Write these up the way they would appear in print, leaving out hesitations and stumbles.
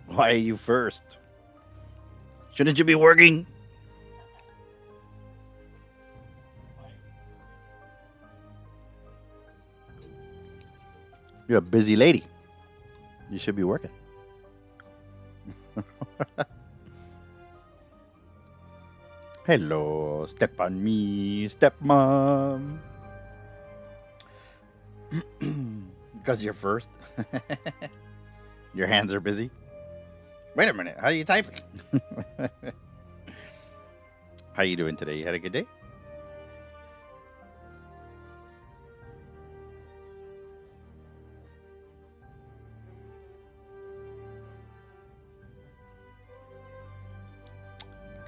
Why are you first? Shouldn't you be working? You're a busy lady. You should be working. Hello, step on me, stepmom. Because you're first. Your hands are busy. Wait a minute, how are you typing? How you doing today? You had a good day?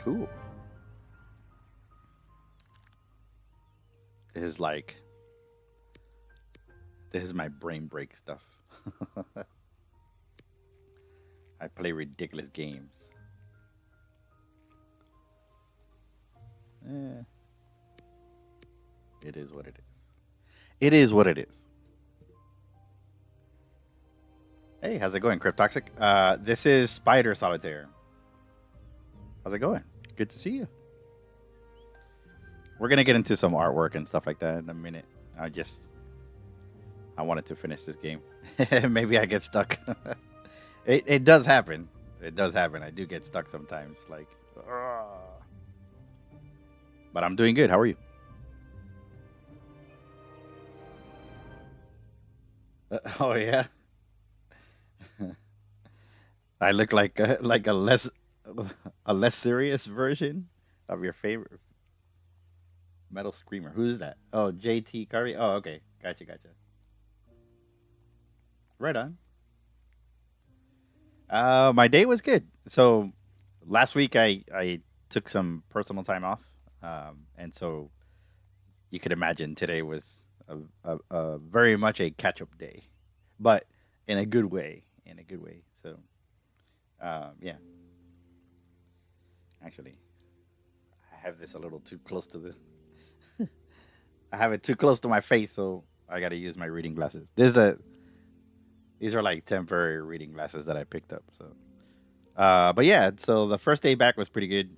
Cool. This is my brain break stuff. I play ridiculous games. It is what it is. It is what it is. Hey, how's it going, Cryptoxic? This is Spider Solitaire. How's it going? Good to see you. We're gonna get into some artwork and stuff like that in a minute. I wanted to finish this game. Maybe I get stuck. It does happen. It does happen. I do get stuck sometimes. Like, but I'm doing good. How are you? Oh yeah. I look like a less serious version of your favorite metal screamer. Who's that? Oh, JT Curry. Oh, okay. Gotcha. Right on. My day was good. So last week I took some personal time off, and so you could imagine today was a very much a catch up day, but in a good way. So, yeah. Actually, I have this a little too close to the. I have it too close to my face, so I got to use my reading glasses. These are like temporary reading glasses that I picked up. So, but yeah, so the first day back was pretty good.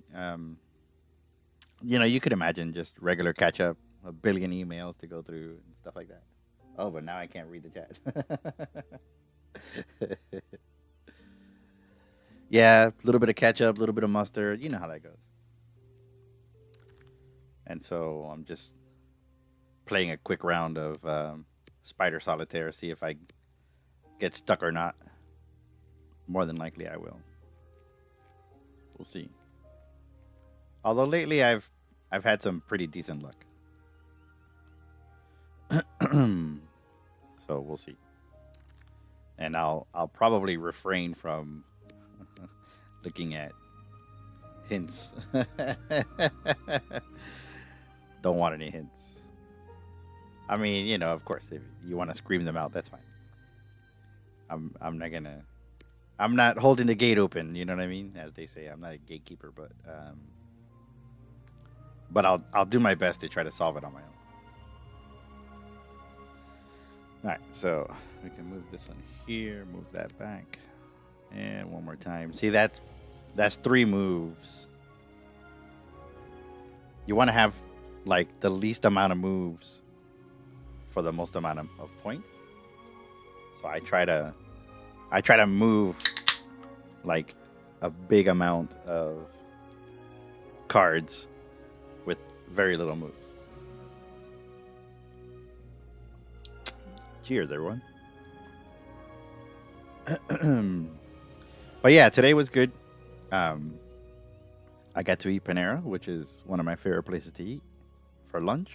You could imagine just regular catch up, a billion emails to go through and stuff like that. Oh, but now I can't read the chat. Yeah, a little bit of catch up, a little bit of mustard. You know how that goes. And so I'm just playing a quick round of Spider Solitaire, see if I get stuck or not. More than likely I will. We'll see. Although lately I've had some pretty decent luck. So we'll see. And I'll probably refrain from looking at hints. Don't want any hints. I mean, of course, if you want to scream them out, that's fine. I'm not holding the gate open, you know what I mean? As they say, I'm not a gatekeeper, but I'll do my best to try to solve it on my own. All right, so we can move this one here, move that back, and one more time. See that's 3 moves. You want to have like the least amount of moves for the most amount of points. So I try to move like a big amount of cards with very little moves. Cheers, everyone. But yeah, today was good. I got to eat Panera, which is one of my favorite places to eat for lunch.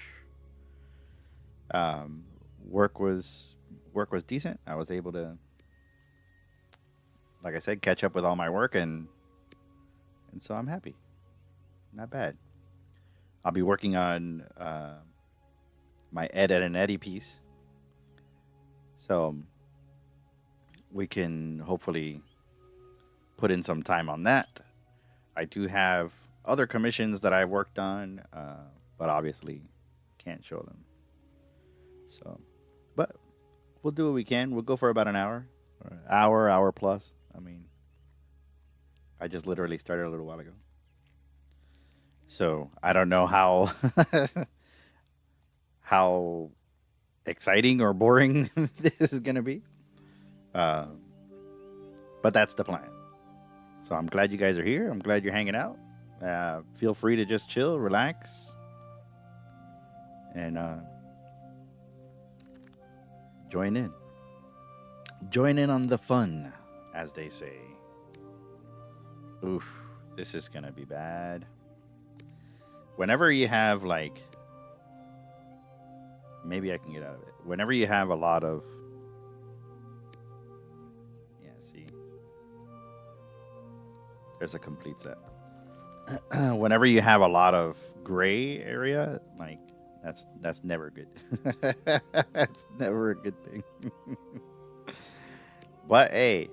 Work was decent. I was able to, like I said, catch up with all my work, and so I'm happy. Not bad. I'll be working on my Ed, Edd and Eddy piece, so we can hopefully put in some time on that. I do have other commissions that I worked on, but obviously can't show them. So, but we'll do what we can. We'll go for about an hour. Hour plus. I mean, I just literally started a little while ago. So I don't know how how exciting or boring this is gonna be. Uh, but that's the plan. So I'm glad you guys are here. I'm glad you're hanging out. Feel free to just chill, relax, and join in. Join in on the fun, as they say. Oof, this is gonna be bad. Whenever you have, like, maybe I can get out of it. Whenever you have a lot of, yeah, see, there's a complete set. Whenever you have a lot of gray area, like, that's never good. That's never a good thing. But hey,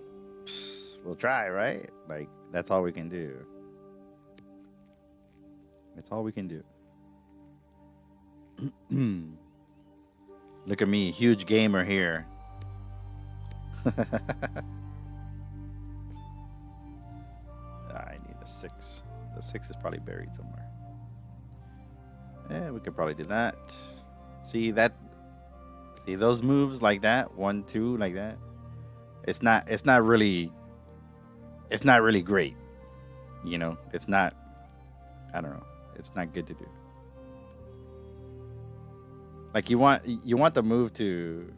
we'll try, right? Like, that's all we can do. That's all we can do. Look at me, huge gamer here. I need a 6. The 6 is probably buried somewhere. Yeah, we could probably do that. See that? See those moves like that? 1, 2, like that. It's not really great. You know, it's not. I don't know. It's not good to do. Like, you want the move to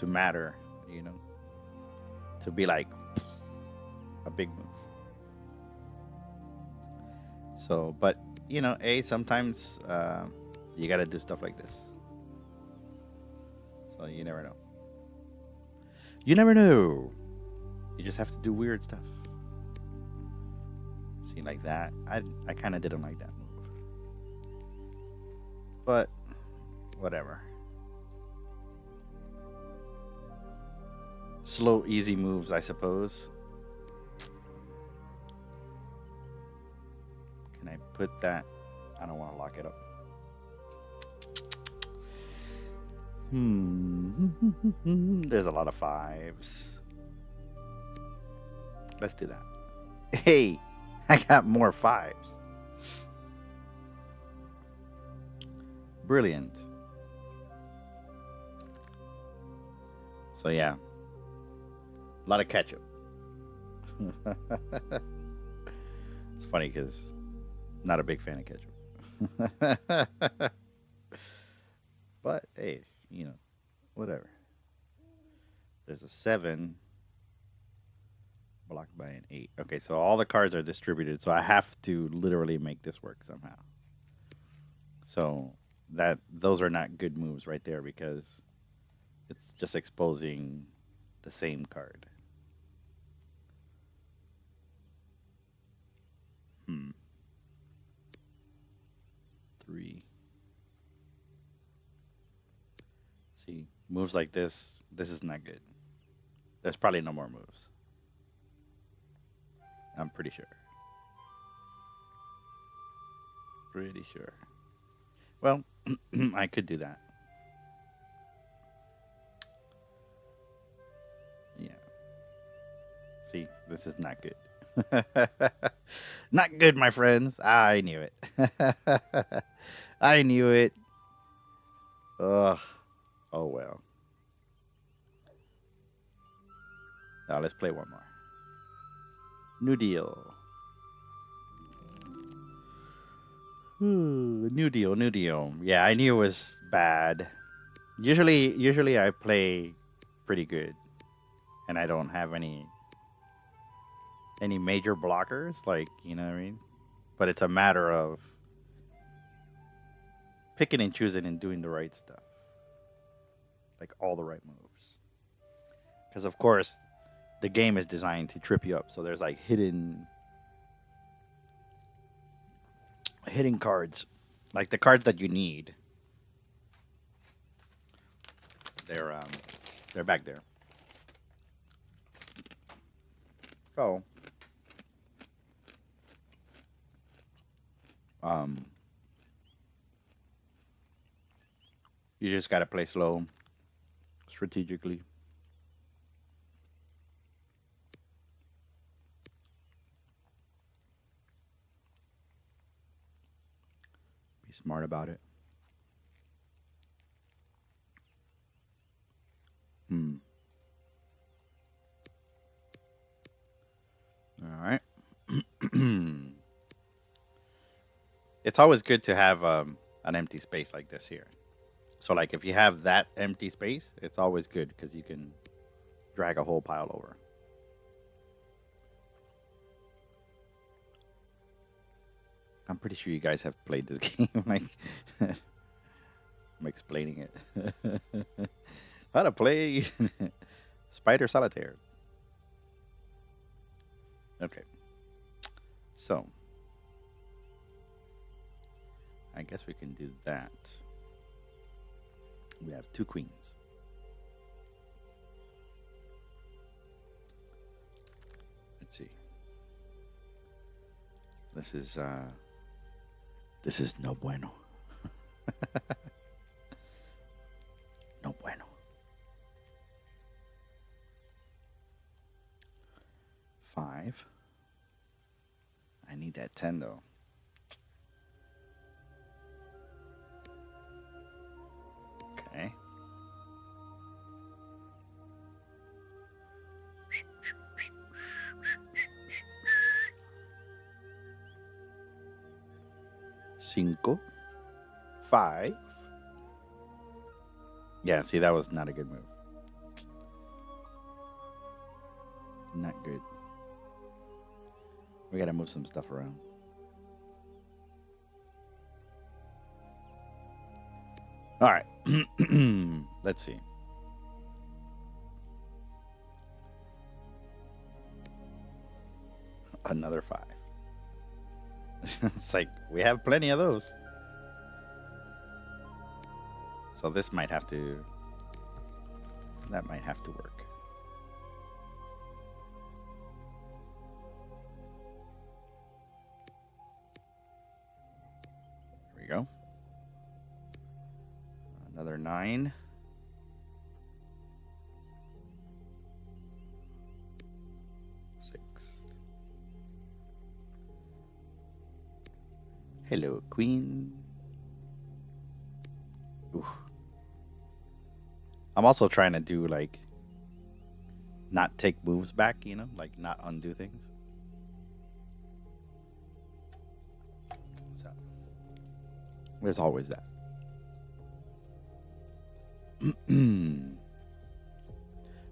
matter, you know, to be like a big move. So, but you know, sometimes you gotta do stuff like this. So you never know. You never know. You just have to do weird stuff. See, like that. I kind of didn't like that move. But whatever. Slow, easy moves, I suppose. Can I put that? I don't want to lock it up. There's a lot of 5s. Let's do that. Hey, I got more 5s. Brilliant. So yeah, a lot of ketchup. It's funny because I'm not a big fan of ketchup. But hey, you know, whatever. There's a 7 blocked by an 8. Okay, so all the cards are distributed, so I have to literally make this work somehow. So those are not good moves right there, because it's just exposing the same card. 3. See, moves like this is not good. There's probably no more moves. I'm pretty sure. Pretty sure. Well, I could do that. Yeah. See, this is not good. Not good, my friends. I knew it. I knew it. Ugh. Oh, well. Now let's play one more. New deal. New deal. Yeah, I knew it was bad. Usually I play pretty good, and I don't have any major blockers, like, you know what I mean? But it's a matter of picking and choosing and doing the right stuff. Like, all the right moves. Because, of course, the game is designed to trip you up. So there's, like, hidden cards. Like, the cards that you need. They're back there. So, you just gotta play slow, strategically. smart about it. All right. It's always good to have an empty space like this here. So, like, if you have that empty space, it's always good because you can drag a whole pile over. I'm pretty sure you guys have played this game. Like, I'm explaining it. How to play Spider Solitaire. Okay. So, I guess we can do that. We have 2 queens. Let's see. This is no bueno. No bueno. 5. I need that 10 though. Okay. Cinco. 5. Yeah, see, that was not a good move. Not good. We gotta move some stuff around. All right. Let's see. Another 5. It's like, we have plenty of those. So this might have to... That might have to work. There we go. Another 9. Hello, queen. Ooh. I'm also trying to do, like, not take moves back, you know? Like, not undo things. So, there's always that.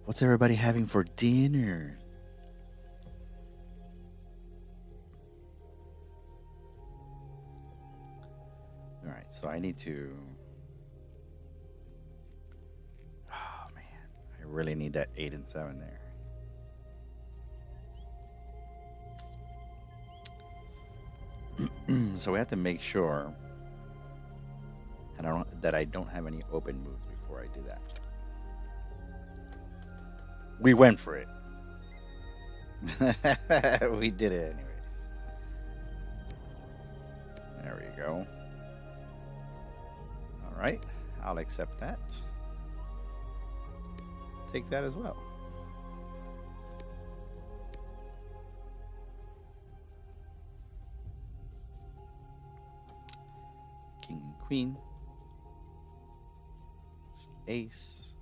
What's everybody having for dinner? Alright, so I need to... Oh, man. I really need that 8 and 7 there. So we have to make sure that I don't have any open moves before I do that. We went for it. We did it anyways. There we go. All right, I'll accept that. Take that as well. King and queen. Ace.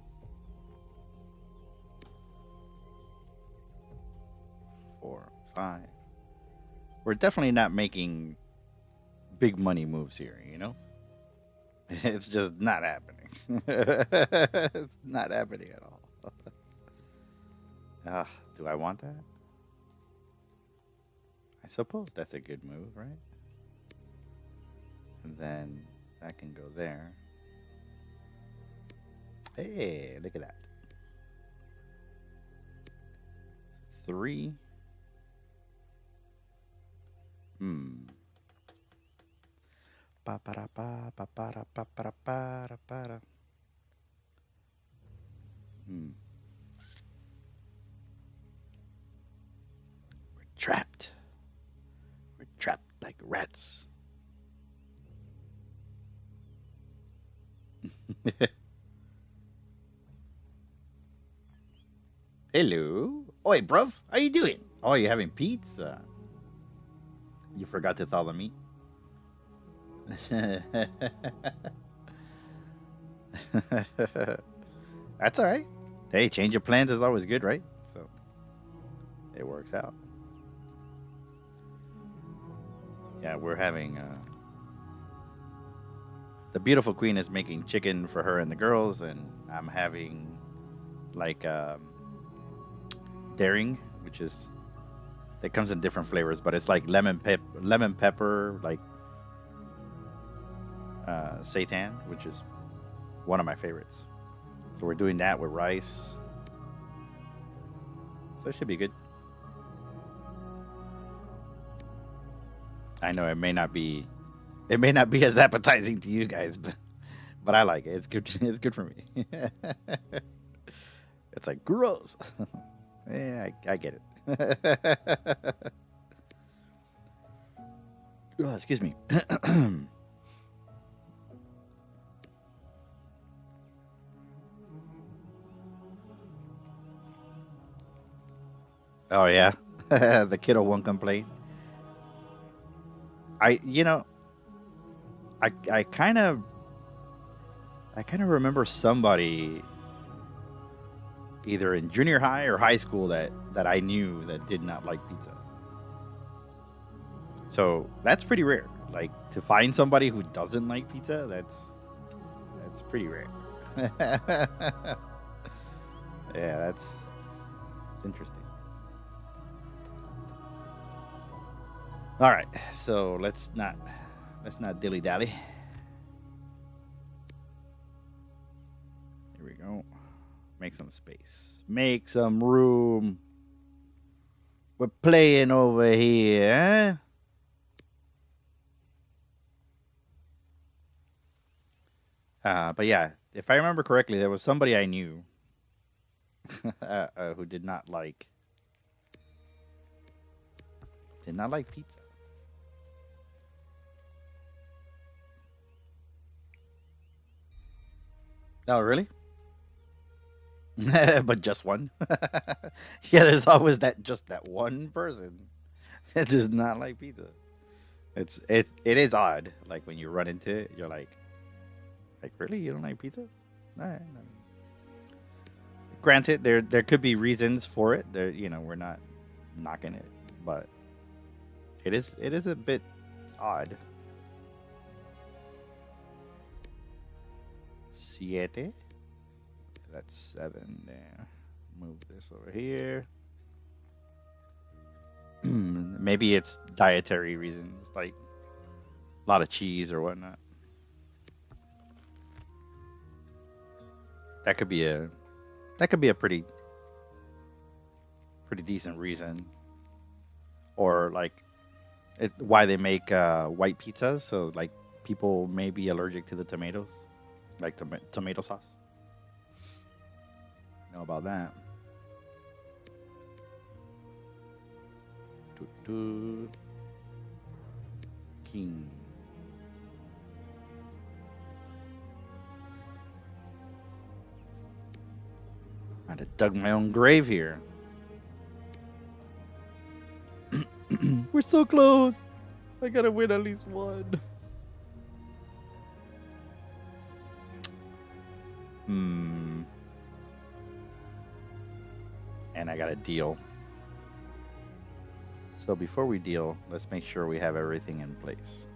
4, 5. We're definitely not making big money moves here, you know? It's just not happening. It's not happening at all. Do I want that? I suppose that's a good move, right? And then that can go there. Hey, look at that. 3. Pa para pa pa para pa para para para. We're trapped. We're trapped like rats. Hello. Oi, bruv. How you doing? Oh, you having pizza? You forgot to thaw the meat? That's all right. Hey, change of plans is always good, right? So it works out. Yeah, we're having the beautiful queen is making chicken for her and the girls, and I'm having like daring, which is that comes in different flavors, but it's like lemon pepper, like seitan, which is one of my favorites. So we're doing that with rice. So it should be good. I know it may not be as appetizing to you guys, but I like it. It's good. It's good for me. It's like gross. Yeah, I get it. Oh, excuse me. Oh yeah, the kiddo won't complain. I you know I kind of remember somebody either in junior high or high school that I knew that did not like pizza. So that's pretty rare. Like to find somebody who doesn't like pizza, that's pretty rare. Yeah, that's interesting. All right, so let's not dilly dally. Here we go. Make some space. Make some room. We're playing over here. But yeah, if I remember correctly, there was somebody I knew who did not like pizza. Oh, really? But just one? Yeah, there's always that one person that does not like pizza. It is odd. Like when you run into it, you're like really, you don't like pizza? All right. No. Granted, there could be reasons for it. There, we're not knocking it, but it is a bit odd. Siete. That's 7 there. Move this over here. Maybe it's dietary reasons, like a lot of cheese or whatnot. That could be a pretty decent reason, or like why they make white pizzas. So like people may be allergic to the tomatoes, like tomato sauce. Know about that? King. I'd have dug my own grave here. We're so close. I gotta win at least one. And I got a deal. So before we deal, let's make sure we have everything in place.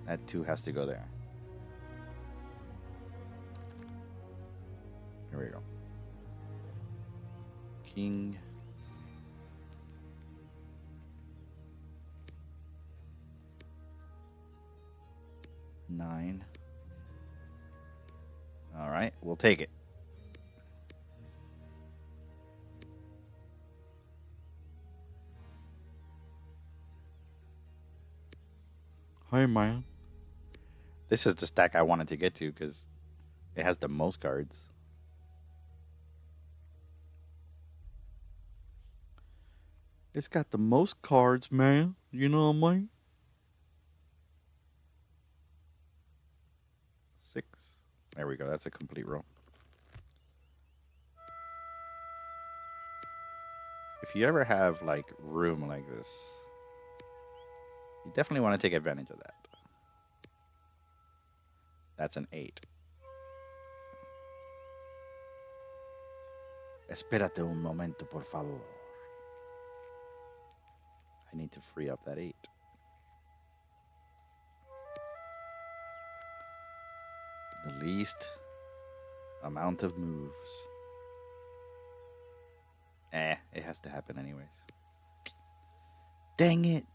That 2 has to go there. Here we go. King. Nine. All right, we'll take it. Hi, man. This is the stack I wanted to get to because it has the most cards. It's got the most cards, man. You know what I mean? 6. There we go. That's a complete row. If you ever have like room like this, you definitely want to take advantage of that. That's an 8. Espérate un momento, por favor. I need to free up that 8. The least amount of moves. It has to happen anyways. Dang it.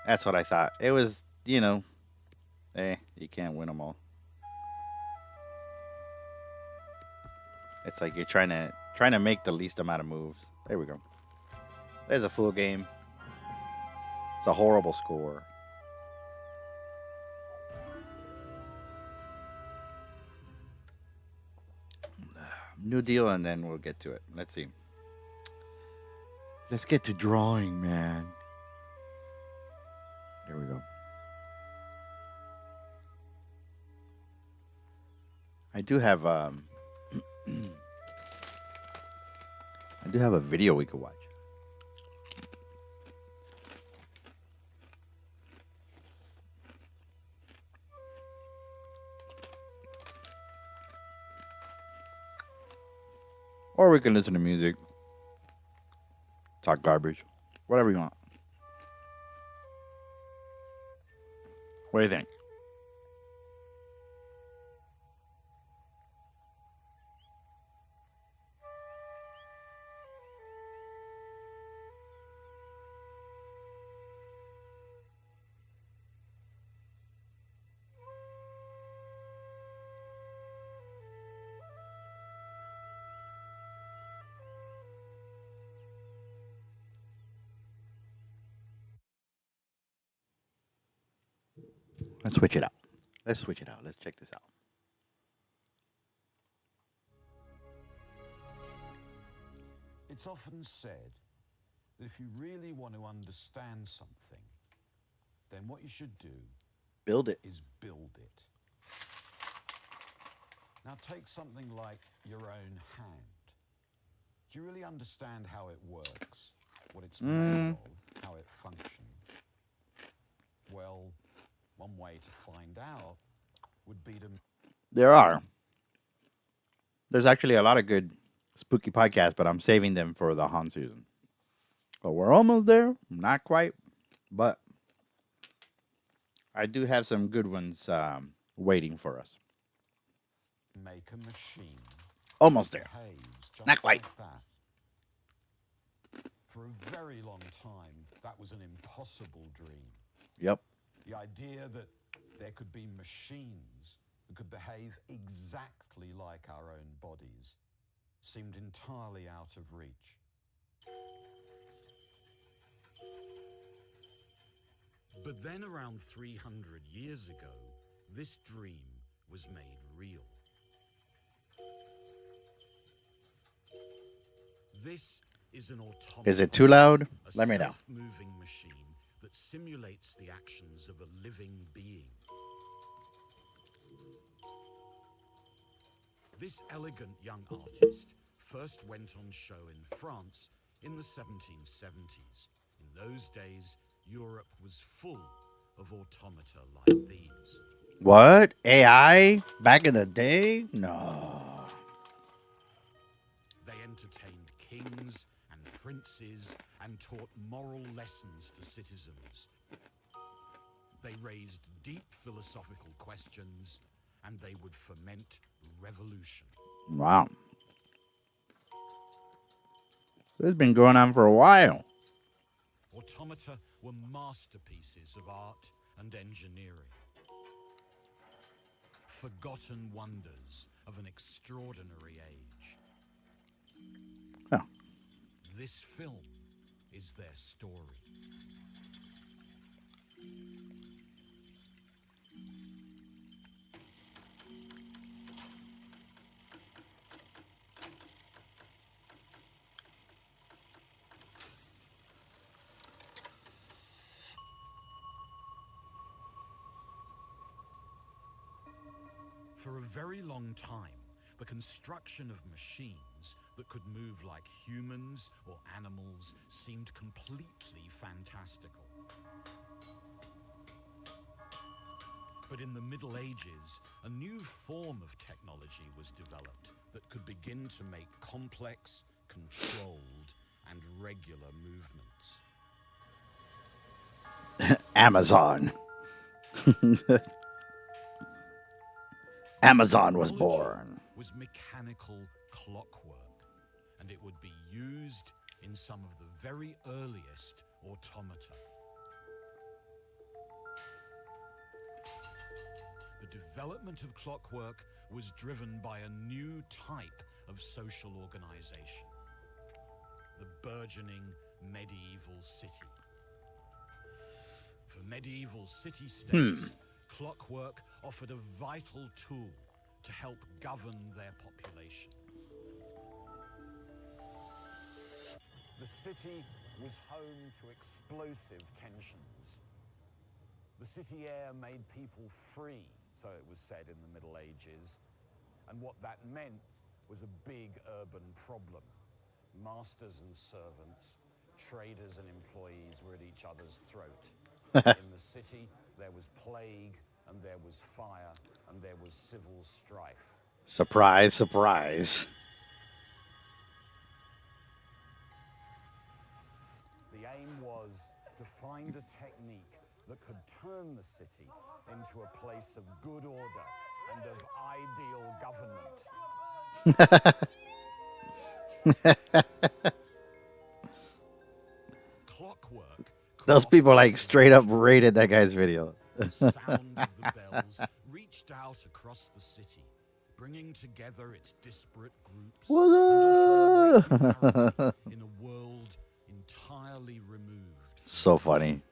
That's what I thought. It was, you can't win them all. It's like you're trying to make the least amount of moves. There we go. There's a full game. It's a horrible score. New deal, and then we'll get to it. Let's see. Let's get to drawing, man. There we go. I do have I do have a video we could watch. Or we can listen to music. Talk garbage. Whatever you want. What do you think? Let's switch it out. Let's switch it out. Let's check this out. It's often said that if you really want to understand something, then what you should do Build it. is build it. Now take something like your own hand. Do you really understand how it works? What it's made of? How it functions? Well, one way to find out would be to... There's actually a lot of good spooky podcasts, but I'm saving them for the haunt season. But we're almost there. Not quite. But I do have some good ones waiting for us. make a machine. Almost there. Not quite. Like that. For a very long time, that was an impossible dream. Yep. The idea that there could be machines that could behave exactly like our own bodies seemed entirely out of reach. But then around 300 years ago, this dream was made real. This is an automaton. Is it too loud? Let me know. A self-moving machine that simulates the actions of a living being. This elegant young artist first went on show in France in the 1770s. In those days, Europe was full of automata like these. What? AI? Back in the day? No. They entertained kings and princes and taught moral lessons to citizens. They raised deep philosophical questions, and they would foment revolution. Wow. This has been going on for a while. Automata were masterpieces of art and engineering. Forgotten wonders of an extraordinary age. Oh. This film is their story. For a very long time, the construction of machines that could move like humans or animals seemed completely fantastical. But in the Middle Ages, a new form of technology was developed that could begin to make complex, controlled, and regular movements. Amazon. Amazon was born. Was mechanical clockwork, and it would be used in some of the very earliest automata. The development of clockwork was driven by a new type of social organization, the burgeoning medieval city. For medieval city-states, clockwork offered a vital tool to help govern their population. The city was home to explosive tensions. The city air made people free, so it was said in the Middle Ages, and what that meant was a big urban problem. Masters and servants, traders and employees were at each other's throat. In the city, there was plague, and there was fire, and there was civil strife. Surprise, surprise. The aim was to find a technique that could turn the city into a place of good order and of ideal government. Clockwork. Those people like straight up rated that guy's video. The sound of the bells reached out across the city, bringing together its disparate groups and offering regularity in a world entirely removed. So funny.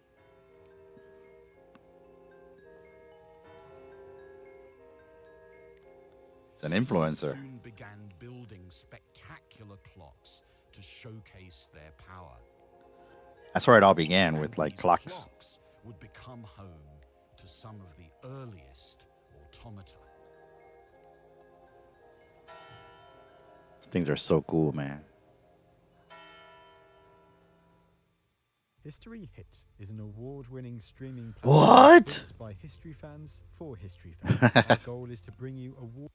It's an influencer. Soon began building spectacular clocks to showcase their power. That's where it all began, with like clocks. Clocks would become home to some of the earliest automata. These things are so cool, man. History Hit is an award-winning streaming platform What? built by history fans for history fans. Our goal is to bring you a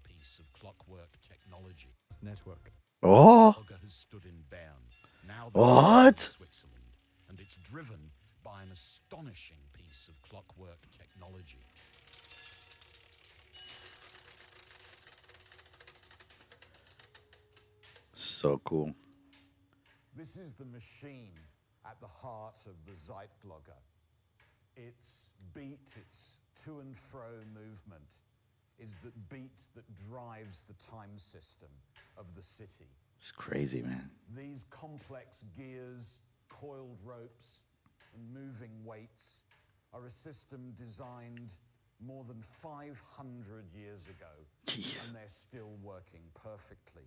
Piece of clockwork technology. network. Oh, Logger has stood in Bern, now What? in Switzerland, and it's driven by an astonishing piece of clockwork technology. so cool. This is the machine at the heart of the Zeitglogger. Its beat, its to and fro movement, is the beat that drives the time system of the city. It's crazy, man. These complex gears, coiled ropes, and moving weights are a system designed more than 500 years ago, Jeez. and they're still working perfectly.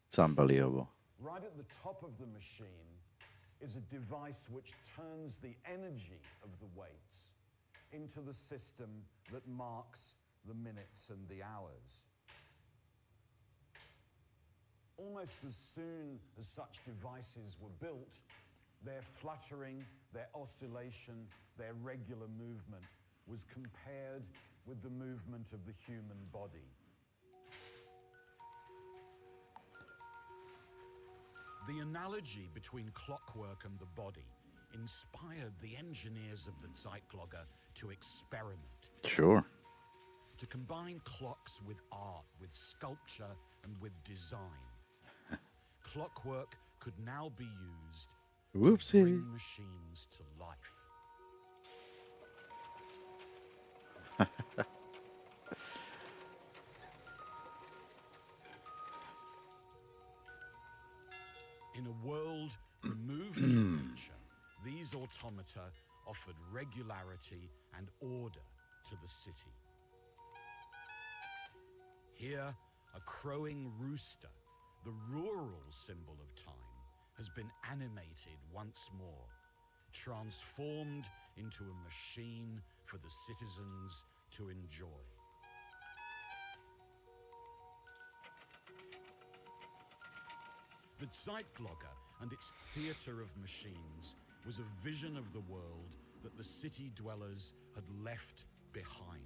It's unbelievable. Right at the top of the machine is a device which turns the energy of the weights into the system that marks the minutes and the hours. Almost as soon as such devices were built, their fluttering, their oscillation, their regular movement was compared with the movement of the human body. The analogy between clockwork and the body inspired the engineers of the Zeitglogger to experiment, Sure. to combine clocks with art, with sculpture, and with design. Clockwork could now be used to Whoopsie. bring machines to life. In a world removed from nature, these automata offered regularity and order to the city. Here, a crowing rooster, the rural symbol of time, has been animated once more, transformed into a machine for the citizens to enjoy. The Zeitglogger and its theatre of machines was a vision of the world that the city dwellers had left behind.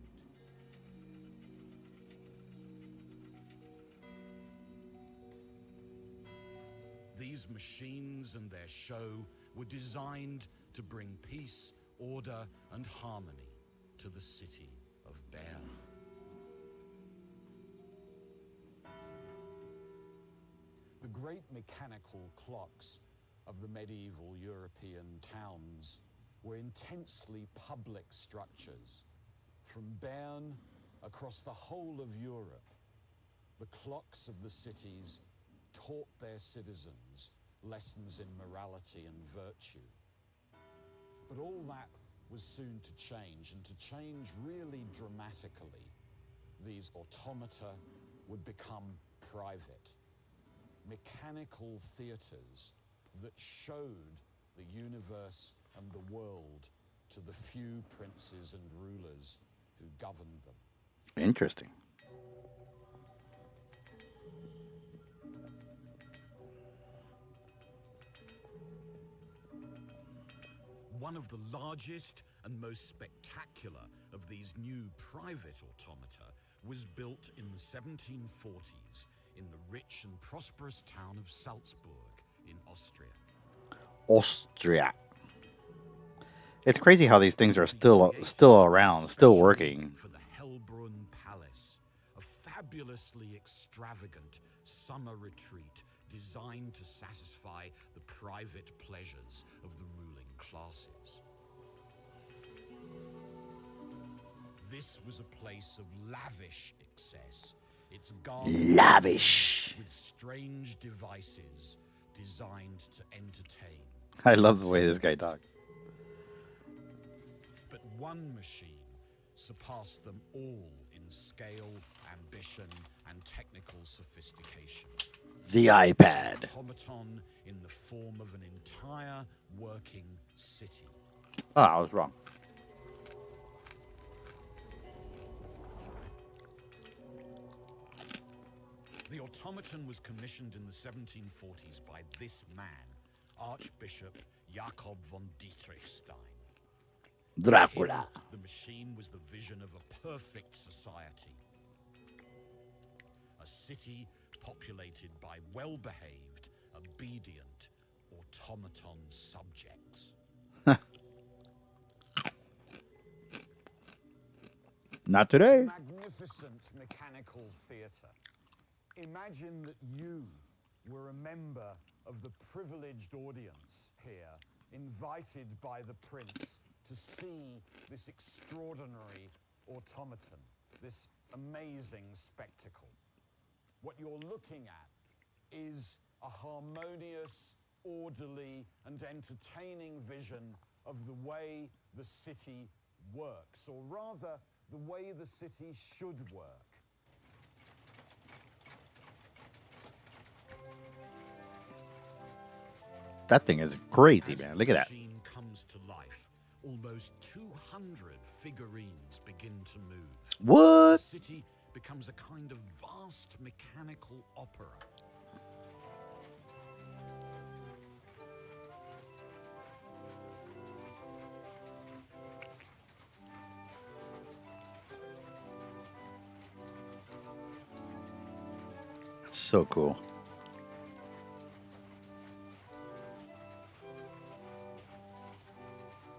These machines and their show were designed to bring peace, order, and harmony to the city of Bern. The great mechanical clocks of the medieval European towns were intensely public structures. From Bern across the whole of Europe, the clocks of the cities taught their citizens lessons in morality and virtue. But all that was soon to change, and to change really dramatically. These automata would become private, mechanical theatres that showed the universe and the world to the few princes and rulers who governed them. Interesting. One of the largest and most spectacular of these new private automata was built in the 1740s in the rich and prosperous town of Salzburg in Austria. Austria. It's crazy how these things are still around, still working. For the Hellbrunn Palace, a fabulously extravagant summer retreat designed to satisfy the private pleasures of the ruling classes. This was a place of lavish excess. Its garden Lavish. with strange devices designed to entertain. I love the way this guy talks. But one machine surpassed them all in scale, ambition, and technical sophistication. The iPad. Automaton in the form of an entire working city. Oh, I was wrong. The automaton was commissioned in the 1740s by this man, Archbishop Jakob von Dietrichstein. Dracula. For him, the machine was the vision of a perfect society. A city populated by well-behaved, obedient, automaton subjects. Not today. Magnificent mechanical theatre. Imagine that you were a member of the privileged audience here, invited by the prince to see this extraordinary automaton, this amazing spectacle. What you're looking at is a harmonious, orderly, and entertaining vision of the way the city works, or rather, the way the city should work. That thing is crazy, man. Look at that. As the machine comes to life, almost 200 figurines begin to move. What? The city becomes a kind of vast mechanical opera. So cool.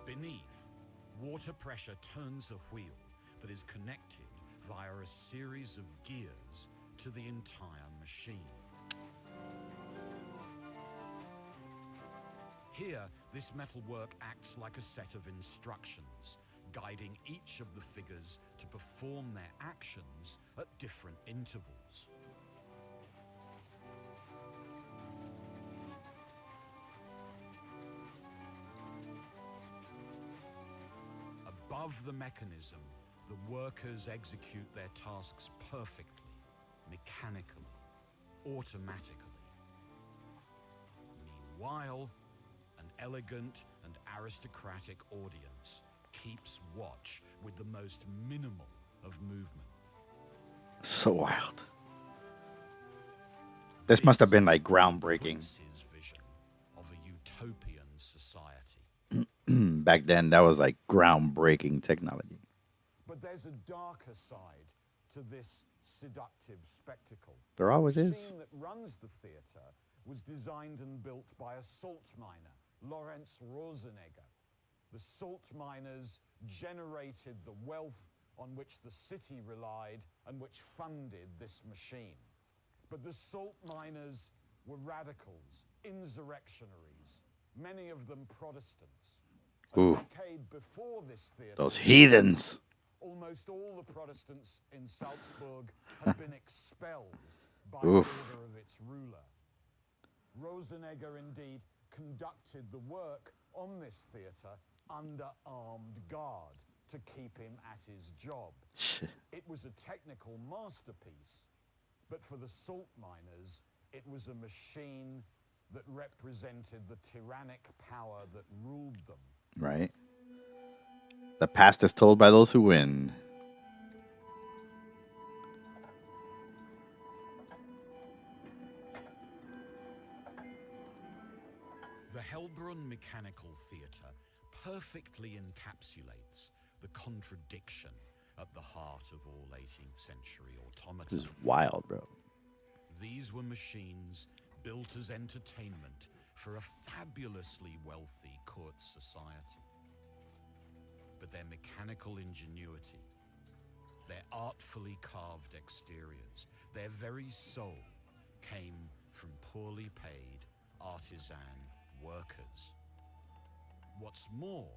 Beneath, water pressure turns a wheel that is connected via a series of gears to the entire machine. Here, this metalwork acts like a set of instructions, guiding each of the figures to perform their actions at different intervals. Above the mechanism, the workers execute their tasks perfectly, mechanically, automatically. Meanwhile, an elegant and aristocratic audience keeps watch with the most minimal of movement. So wild. This must have been like groundbreaking. Prince's vision of a utopian society. Back then, that was like groundbreaking technology. But there's a darker side to this seductive spectacle. There always the is. machine that runs the theatre was designed and built by a salt miner, Lorenz Rosenegger. The salt miners generated the wealth on which the city relied and which funded this machine. But the salt miners were radicals, insurrectionaries, many of them Protestants. Ooh. A decade before this theatre, Those heathens. almost all the Protestants in Salzburg had been expelled by Oof. order of its ruler. Rosenegger indeed conducted the work on this theatre under armed guard to keep him at his job. It was a technical masterpiece, but for the salt miners, it was a machine that represented the tyrannic power that ruled them. Right. The past is told by those who win. The Hellbrunn Mechanical Theatre perfectly encapsulates the contradiction at the heart of all 18th century automata. This is wild, bro. These were machines built as entertainment for a fabulously wealthy court society. But their mechanical ingenuity, their artfully carved exteriors, their very soul came from poorly paid artisan workers. What's more,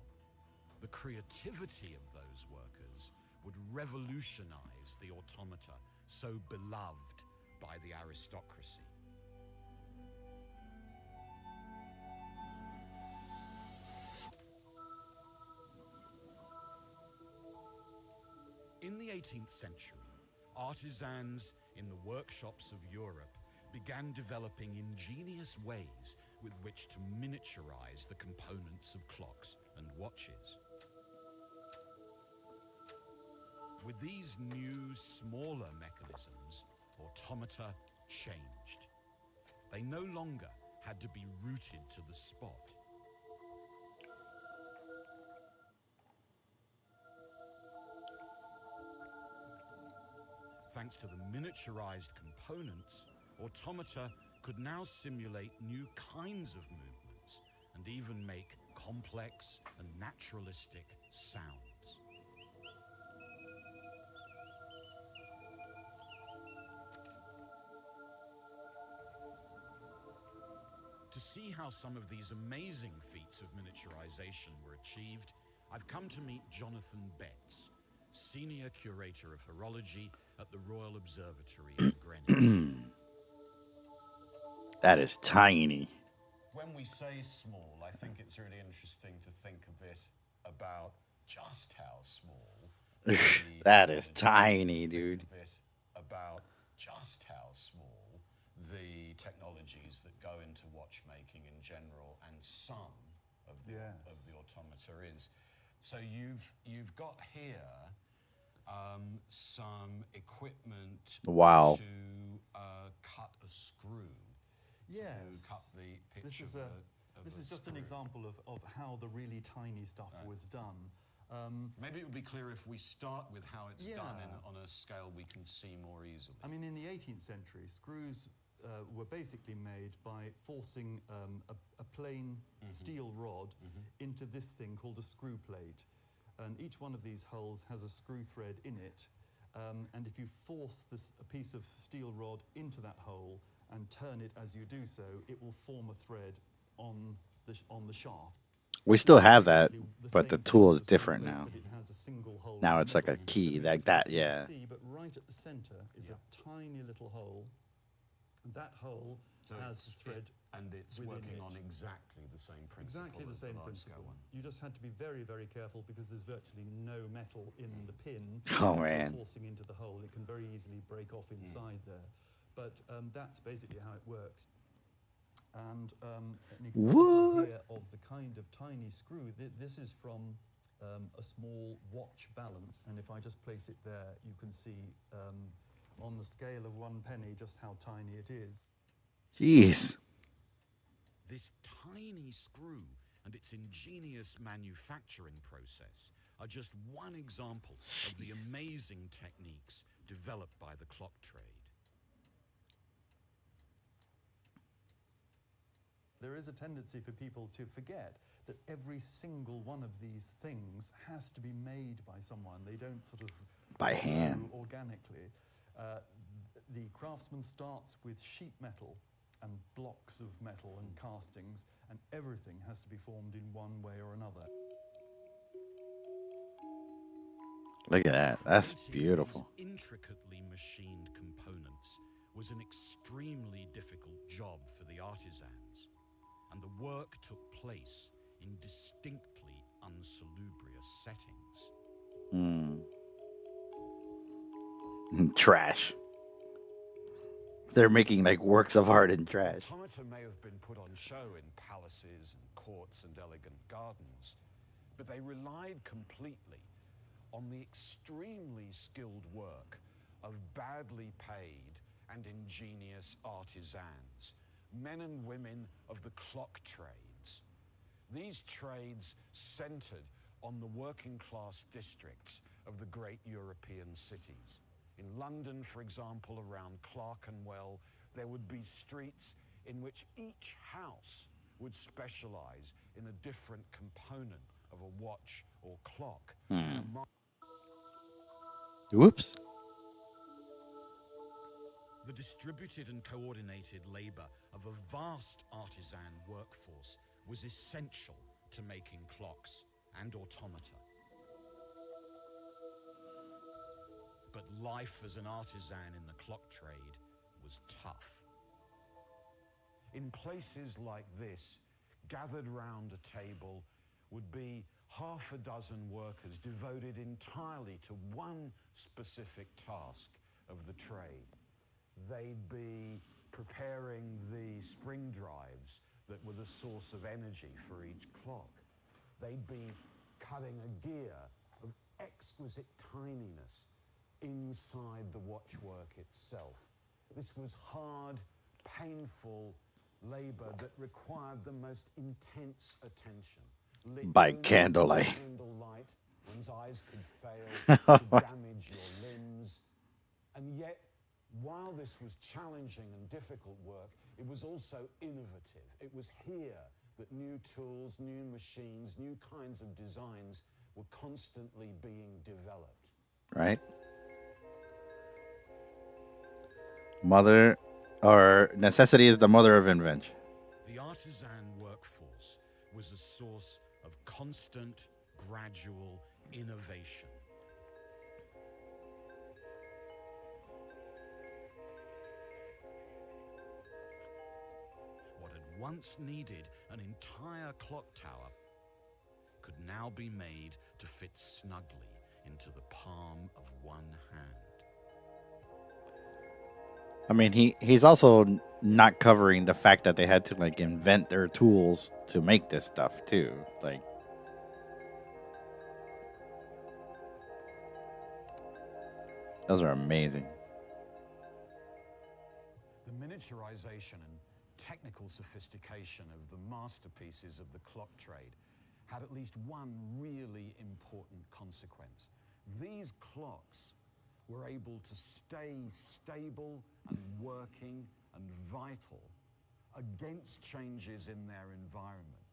the creativity of those workers would revolutionize the automata so beloved by the aristocracy. In the 18th century, artisans in the workshops of Europe began developing ingenious ways with which to miniaturize the components of clocks and watches. With these new, smaller mechanisms, automata changed. They no longer had to be rooted to the spot. Thanks to the miniaturized components, automata could now simulate new kinds of movements and even make complex and naturalistic sounds. To see how some of these amazing feats of miniaturization were achieved, I've come to meet Jonathan Betts, Senior Curator of Horology at the Royal Observatory in Greenwich. That is tiny. When we say small, I think it's really interesting to think a bit about just how small. That is tiny, dude. A bit about just how small the technologies that go into watchmaking in general and some of the automata is. So you've got here some equipment Wow. to cut a screw. Yes. To cut the pitch This is just an example of how the really tiny stuff was done. Maybe it would be clearer if we start with how it's done Yeah. on a scale we can see more easily. I mean, in the 18th century, screws were basically made by forcing a plain steel rod into this thing called a screw plate. And each one of these holes has a screw thread in it. And if you force a piece of steel rod into that hole and turn it as you do so, it will form a thread on the shaft. We still have that, Basically the but the same tool thing is as a different screw now. plate, but it has a single hole Now in the it's like a middle. key, So like if that, you can yeah. see, but right at the center is a tiny little hole. And that hole has the thread. And it's within working it. on exactly the same principle. Exactly the as same large-scale principle. one. You just had to be very, very careful because there's virtually no metal in the pin. Oh, that you're man. forcing into the hole. It can very easily break off inside there. But that's basically how it works. And an example What? here of the kind of tiny screw, this is from a small watch balance. And if I just place it there, you can see on the scale of 1 penny just how tiny it is. Jeez. This tiny screw and its ingenious manufacturing process are just one example of the amazing techniques developed by the clock trade. There is a tendency for people to forget that every single one of these things has to be made by someone. They don't sort of By hand. grow organically. The craftsman starts with sheet metal and blocks of metal and castings, and everything has to be formed in one way or another. Look at that. That's Creating beautiful. these intricately machined components was an extremely difficult job for the artisans, and the work took place in distinctly unsalubrious settings. Trash. They're making like works of art in trash. Automata may have been put on show in palaces and courts and elegant gardens, but they relied completely on the extremely skilled work of badly paid and ingenious artisans, men and women of the clock trades. These trades centered on the working class districts of the great European cities. In London, for example, around Clerkenwell, there would be streets in which each house would specialize in a different component of a watch or clock. Whoops. The distributed and coordinated labor of a vast artisan workforce was essential to making clocks and automata. But life as an artisan in the clock trade was tough. In places like this, gathered round a table would be half a dozen workers devoted entirely to one specific task of the trade. They'd be preparing the spring drives that were the source of energy for each clock. They'd be cutting a gear of exquisite tininess inside the watchwork itself. This was hard, painful labor that required the most intense attention. Lit By only candlelight. Candlelight, one's eyes could fail to damage your limbs. And yet, while this was challenging and difficult work, it was also innovative. It was here that new tools, new machines, new kinds of designs were constantly being developed. Right? Mother, or necessity is the mother of invention. The artisan workforce was a source of constant, gradual innovation. What had once needed an entire clock tower could now be made to fit snugly into the palm of one hand. I mean, he's also not covering the fact that they had to like invent their tools to make this stuff too. Like, those are amazing. The miniaturization and technical sophistication of the masterpieces of the clock trade had at least one really important consequence. These clocks were able to stay stable and working and vital against changes in their environment.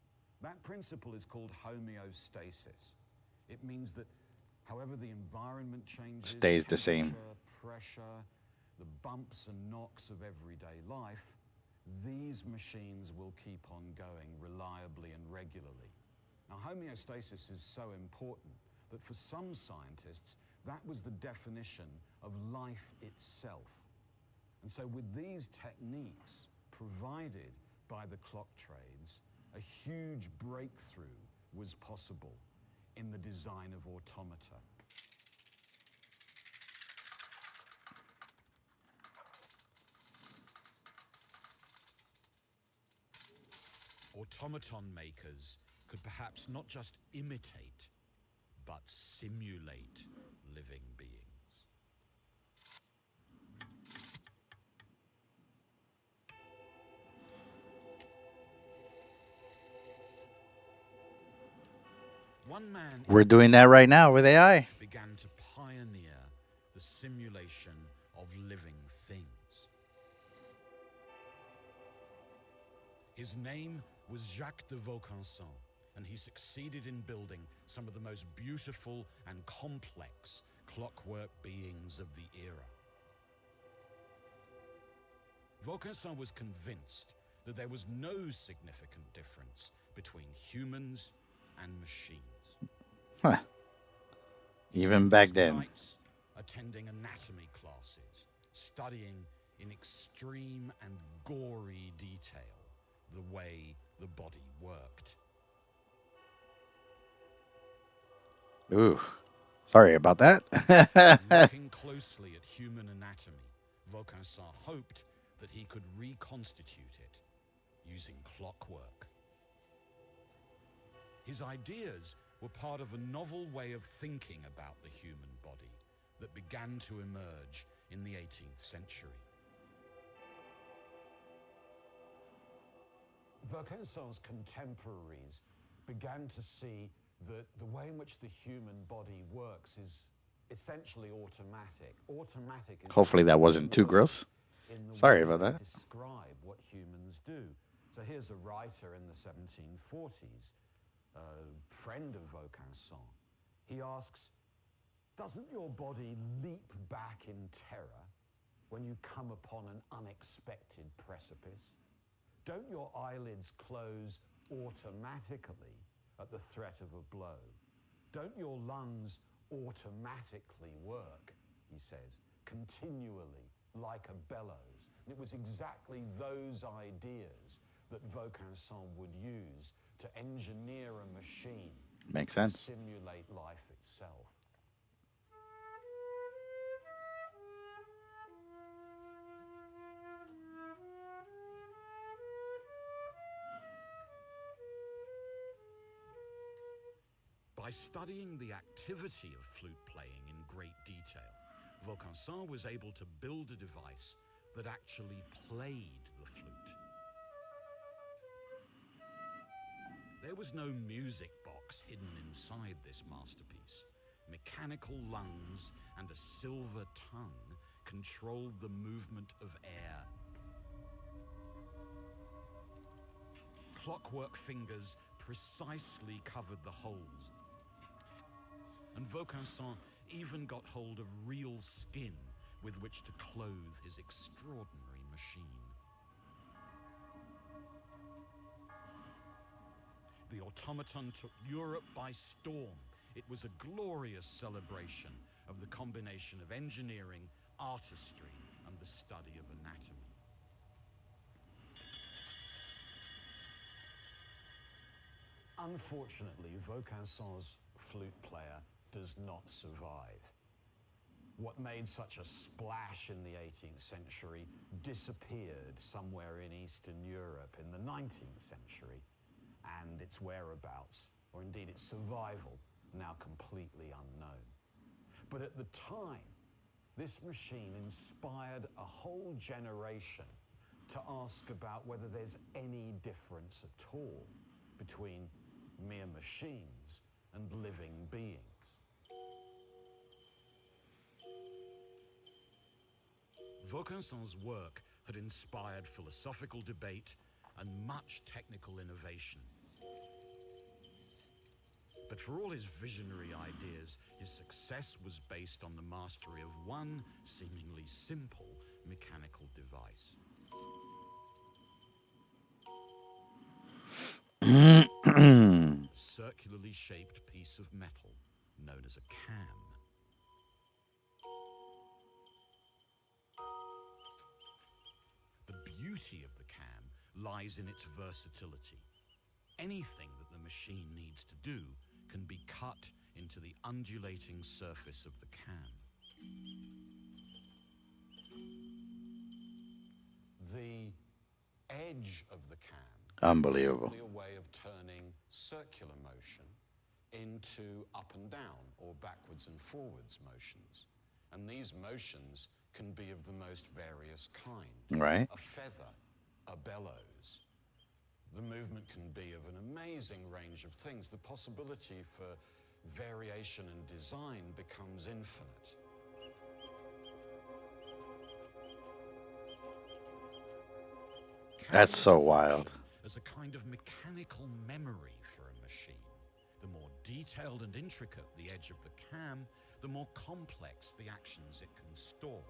That principle is called homeostasis. It means that however the environment changes, Stays the same. temperature, pressure, the bumps and knocks of everyday life, these machines will keep on going reliably and regularly. Now, homeostasis is so important that for some scientists, that was the definition of life itself. And so with these techniques provided by the clock trades, a huge breakthrough was possible in the design of automata. Automaton makers could perhaps not just imitate, but simulate living beings. One man We're doing that right now with AI. began to pioneer the simulation of living things. His name was Jacques de Vaucanson, and he succeeded in building some of the most beautiful and complex clockwork beings of the era. Vaucanson was convinced that there was no significant difference between humans and machines. Huh. He Even spent back his then. nights attending anatomy classes, studying in extreme and gory detail the way the body worked. Ooh, sorry about that. Looking closely at human anatomy, Vaucanson hoped that he could reconstitute it using clockwork. His ideas were part of a novel way of thinking about the human body that began to emerge in the 18th century. Vaucanson's contemporaries began to see that the way in which the human body works is essentially automatic. Automatic is Hopefully that wasn't too gross. in the Sorry way about they that. describe what humans do. So here's a writer in the 1740s, a friend of Vaucanson. He asks, doesn't your body leap back in terror when you come upon an unexpected precipice? Don't your eyelids close automatically at the threat of a blow? Don't your lungs automatically work, he says, continually like a bellows? And it was exactly those ideas that Vaucanson would use to engineer a machine Makes to sense. simulate life itself. By studying the activity of flute playing in great detail, Vaucanson was able to build a device that actually played the flute. There was no music box hidden inside this masterpiece. Mechanical lungs and a silver tongue controlled the movement of air. Clockwork fingers precisely covered the holes. And Vaucanson even got hold of real skin with which to clothe his extraordinary machine. The automaton took Europe by storm. It was a glorious celebration of the combination of engineering, artistry, and the study of anatomy. Unfortunately, Vaucanson's flute player does not survive. What made such a splash in the 18th century disappeared somewhere in Eastern Europe in the 19th century, and its whereabouts, or indeed its survival, now completely unknown. But at the time, this machine inspired a whole generation to ask about whether there's any difference at all between mere machines and living beings. Vaucanson's work had inspired philosophical debate and much technical innovation. But for all his visionary ideas, his success was based on the mastery of one seemingly simple mechanical device. A circularly shaped piece of metal known as a cam. The beauty of the cam lies in its versatility. Anything that the machine needs to do can be cut into the undulating surface of the cam. The edge of the cam Unbelievable. is simply a way of turning circular motion into up and down or backwards and forwards motions. And these motions can be of the most various kind. Right. A feather, a bellows, The movement can be of an amazing range of things. The possibility for variation and design becomes infinite. That's so wild. As a kind of mechanical memory for a machine. The more detailed and intricate the edge of the cam, the more complex the actions it can store.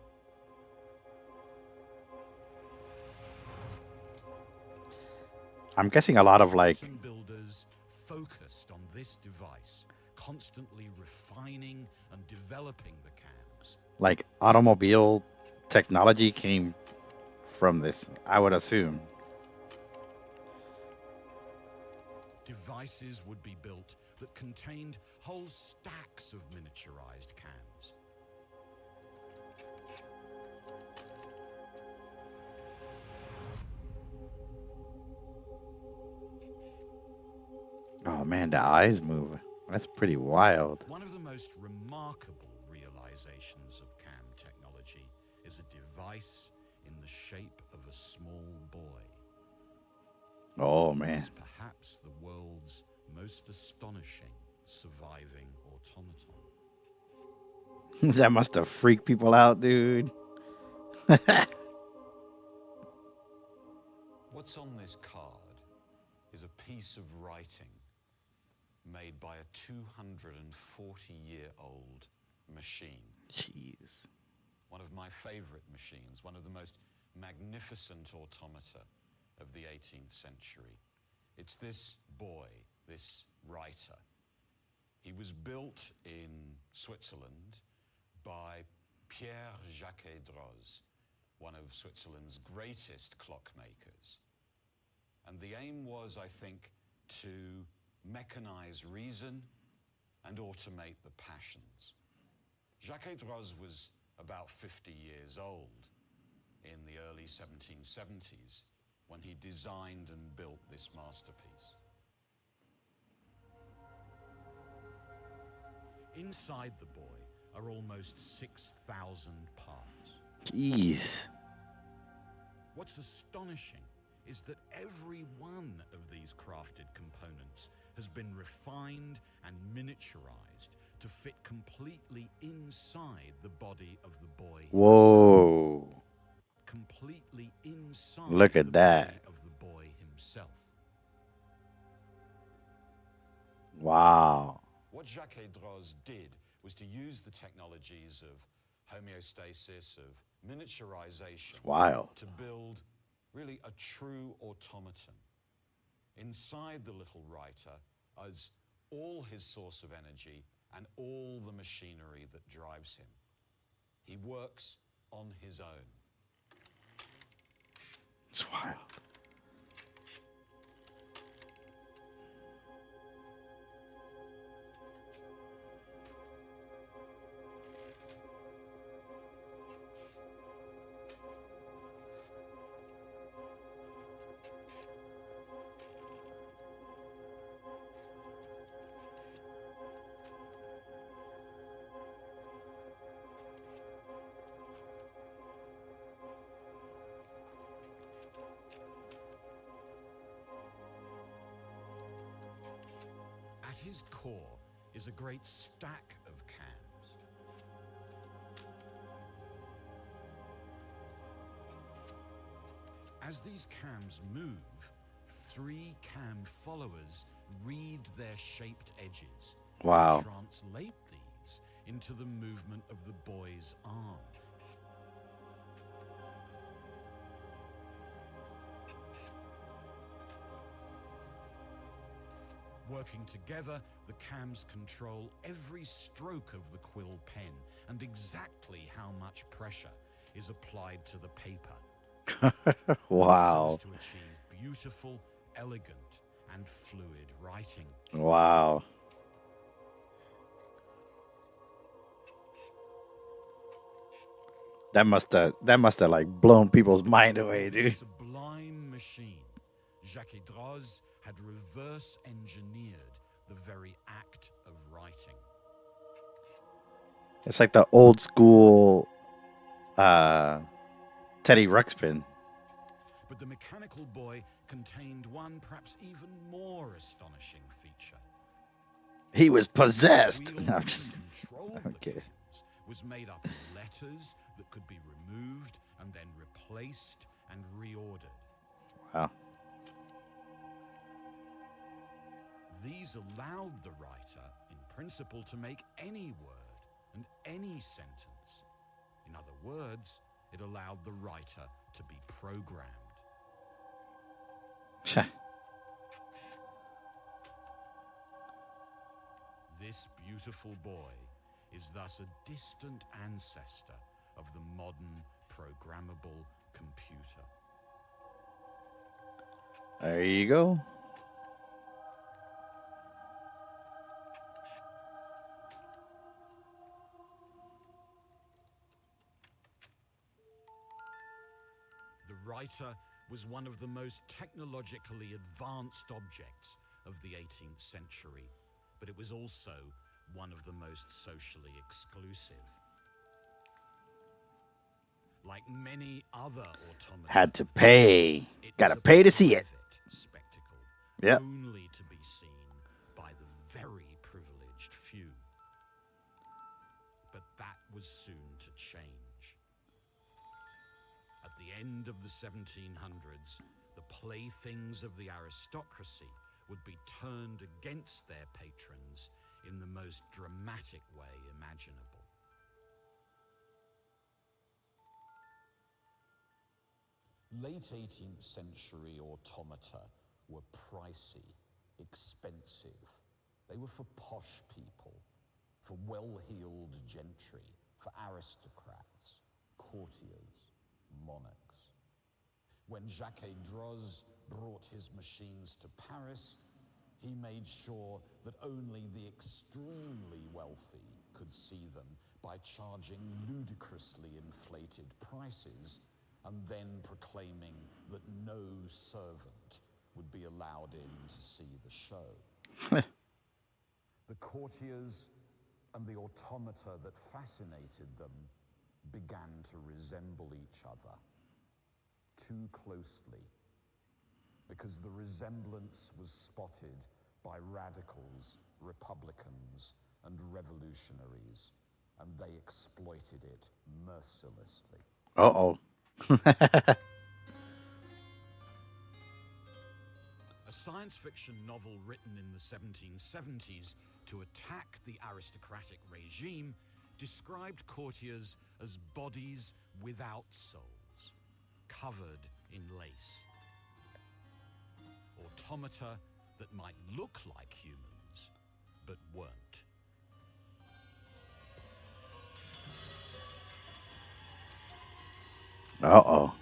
I'm guessing a lot of like builders focused on this device, constantly refining and developing the cams. like automobile technology came from this, I would assume. Devices would be built that contained whole stacks of miniaturized cams. Oh man, the eyes move. That's pretty wild. One of the most remarkable realizations of cam technology is a device in the shape of a small boy. Oh man. It's perhaps the world's most astonishing surviving automaton. That must have freaked people out, dude. What's on this card is a piece of writing made by a 240-year-old machine. Jeez. One of my favorite machines, one of the most magnificent automata of the 18th century. It's this boy, this writer. He was built in Switzerland by Pierre-Jacques Droz, one of Switzerland's greatest clockmakers. And the aim was, I think, to mechanize reason and automate the passions. Jacques Droz was about 50 years old in the early 1770s when he designed and built this masterpiece. Inside the boy are almost 6,000 parts. Jeez. What's astonishing is that every one of these crafted components has been refined and miniaturized to fit completely inside the body of the boy. Whoa. Completely inside Look at the that. body of the boy himself. Wow. What Jacques Droz did was to use the technologies of homeostasis, of miniaturization, Wild. to build really a true automaton. Inside the little writer is all his source of energy and all the machinery that drives him. He works on his own. It's wild. At his core is a great stack of cams. As these cams move, 3 cam followers read their shaped edges. Wow. And translate these into the movement of the boy's arm. Working together, the cams control every stroke of the quill pen and exactly how much pressure is applied to the paper. Wow. So as to achieve beautiful, elegant, and fluid writing. Wow. That must have like blown people's mind away, This dude. sublime machine, Jacques Droz had reverse engineered the very act of writing. It's like the old school Teddy Ruxpin. But the mechanical boy contained one perhaps even more astonishing feature. He was possessed. The wheel No, I'm that just controlled okay. the cans was made up of letters that could be removed and then replaced and reordered. Wow. These allowed the writer, in principle, to make any word and any sentence. In other words, it allowed the writer to be programmed. This beautiful boy is thus a distant ancestor of the modern programmable computer. There you go. The writer was one of the most technologically advanced objects of the 18th century, but it was also one of the most socially exclusive. Like many other automata, Had to pay. it Gotta was a pay to see it. private spectacle, Yep. only to be seen by the very privileged few. But that was soon to change. At the end of the 1700s, the playthings of the aristocracy would be turned against their patrons in the most dramatic way imaginable. Late 18th century automata were pricey, expensive. They were for posh people, for well-heeled gentry, for aristocrats, courtiers, monarchs. When Jacques Droz brought his machines to Paris, he made sure that only the extremely wealthy could see them by charging ludicrously inflated prices and then proclaiming that no servant would be allowed in to see the show. The courtiers and the automata that fascinated them began to resemble each other too closely, because the resemblance was spotted by radicals, republicans, and revolutionaries, and they exploited it mercilessly. Uh-oh. A science fiction novel written in the 1770s to attack the aristocratic regime described courtiers as bodies without souls, covered in lace. Automata that might look like humans, but weren't. Uh-oh.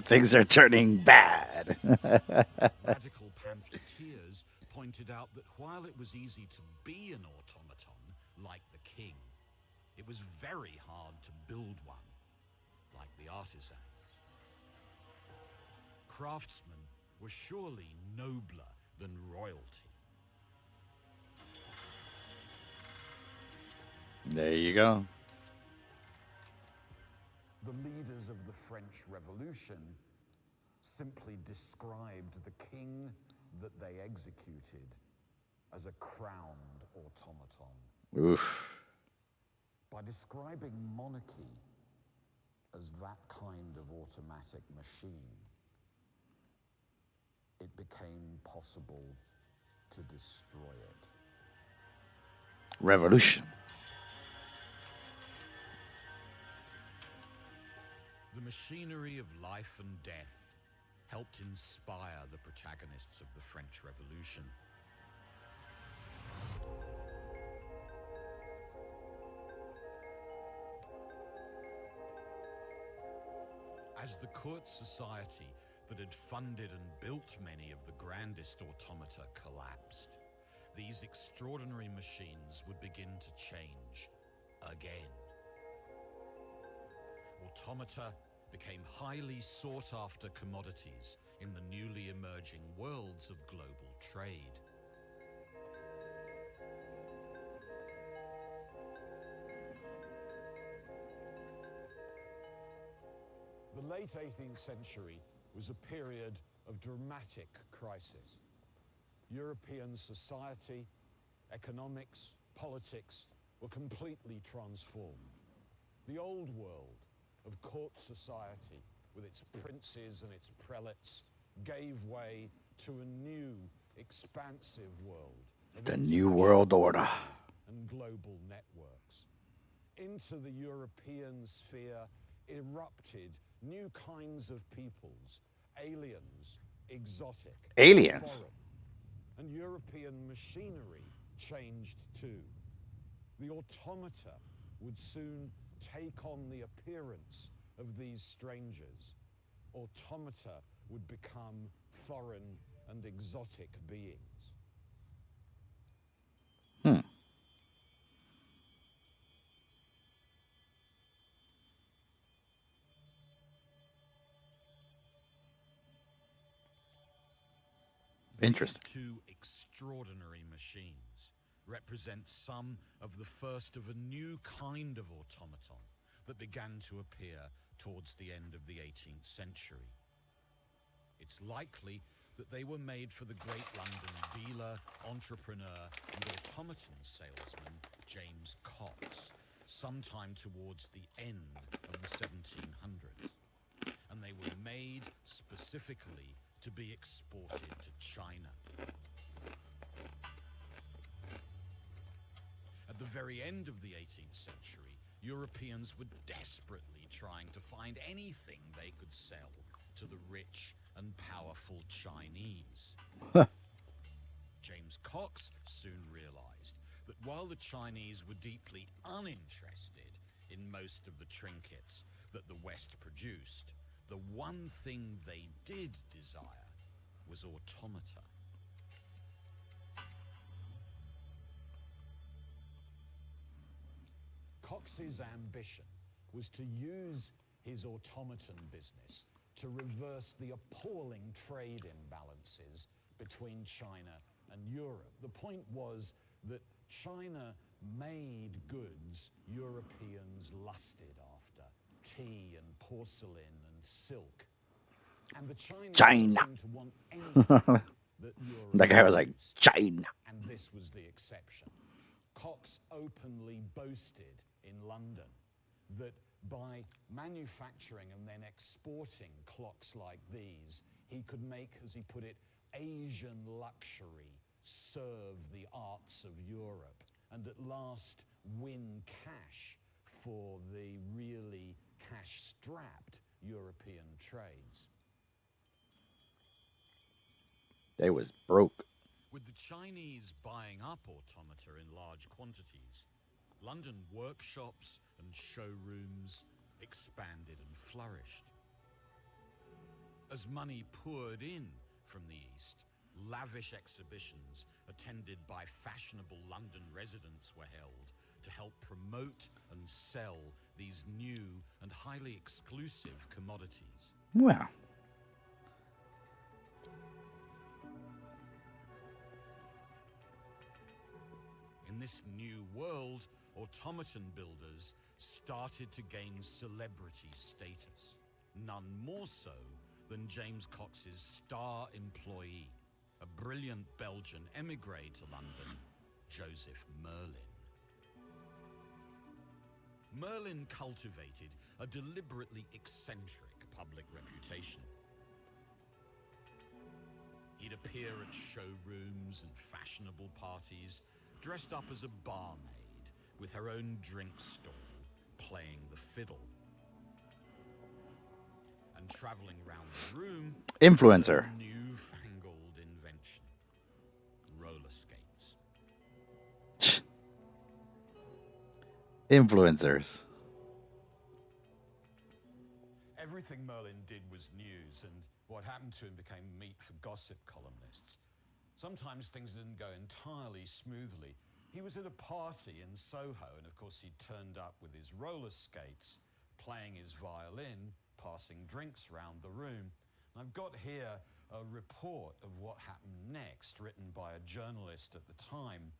Things are turning bad. Radical pamphleteers pointed out that while it was easy to be an automaton, like the king, it was very hard to build one, like the artisans. Craftsmen were surely nobler than royalty. There you go. The leaders of the French Revolution simply described the king that they executed as a crowned automaton. Oof. By describing monarchy as that kind of automatic machine, it became possible to destroy it. Revolution. The machinery of life and death helped inspire the protagonists of the French Revolution. As the court society that had funded and built many of the grandest automata collapsed, these extraordinary machines would begin to change again. Automata became highly sought-after commodities in the newly emerging worlds of global trade. The late 18th century was a period of dramatic crisis. European society, economics, politics were completely transformed. The old world of court society, with its princes and its prelates, gave way to a new, expansive world. The New World Order. And global networks. Into the European sphere erupted new kinds of peoples, aliens, exotic, Aliens. foreign. And European machinery changed too. The automata would soon take on the appearance of these strangers. Automata would become foreign and exotic beings. Interesting. These two extraordinary machines represent some of the first of a new kind of automaton that began to appear towards the end of the 18th century. It's likely that they were made for the great London dealer, entrepreneur, and automaton salesman James Cox, sometime towards the end of the 1700s. And they were made specifically to be exported to China. At the very end of the 18th century, Europeans were desperately trying to find anything they could sell to the rich and powerful Chinese. James Cox soon realized that while the Chinese were deeply uninterested in most of the trinkets that the West produced, the one thing they did desire was automata. Cox's ambition was to use his automaton business to reverse the appalling trade imbalances between China and Europe. The point was that China made goods Europeans lusted after, tea and porcelain and silk. And the Chinese didn't seem to want anything that Europe That guy was like, produced. China. And this was the exception. Cox openly boasted in London that by manufacturing and then exporting clocks like these, he could make, as he put it, Asian luxury serve the arts of Europe and at last win cash for the really cash-strapped European trades. They was broke. With the Chinese buying up automata in large quantities, London workshops and showrooms expanded and flourished. As money poured in from the East, lavish exhibitions attended by fashionable London residents were held to help promote and sell these new and highly exclusive commodities. Well, In this new world, automaton builders started to gain celebrity status, none more so than James Cox's star employee, a brilliant Belgian émigré to London, Joseph Merlin. Merlin cultivated a deliberately eccentric public reputation. He'd appear at showrooms and fashionable parties, dressed up as a barmaid with her own drink stall, playing the fiddle. And traveling round the room, influencer. a newfangled invention: roller skates. Influencers. Everything Merlin did was news, and what happened to him became meat for gossip columnists. Sometimes things didn't go entirely smoothly. He was at a party in Soho, and of course he turned up with his roller skates, playing his violin, passing drinks round the room. And I've got here a report of what happened next, written by a journalist at the time.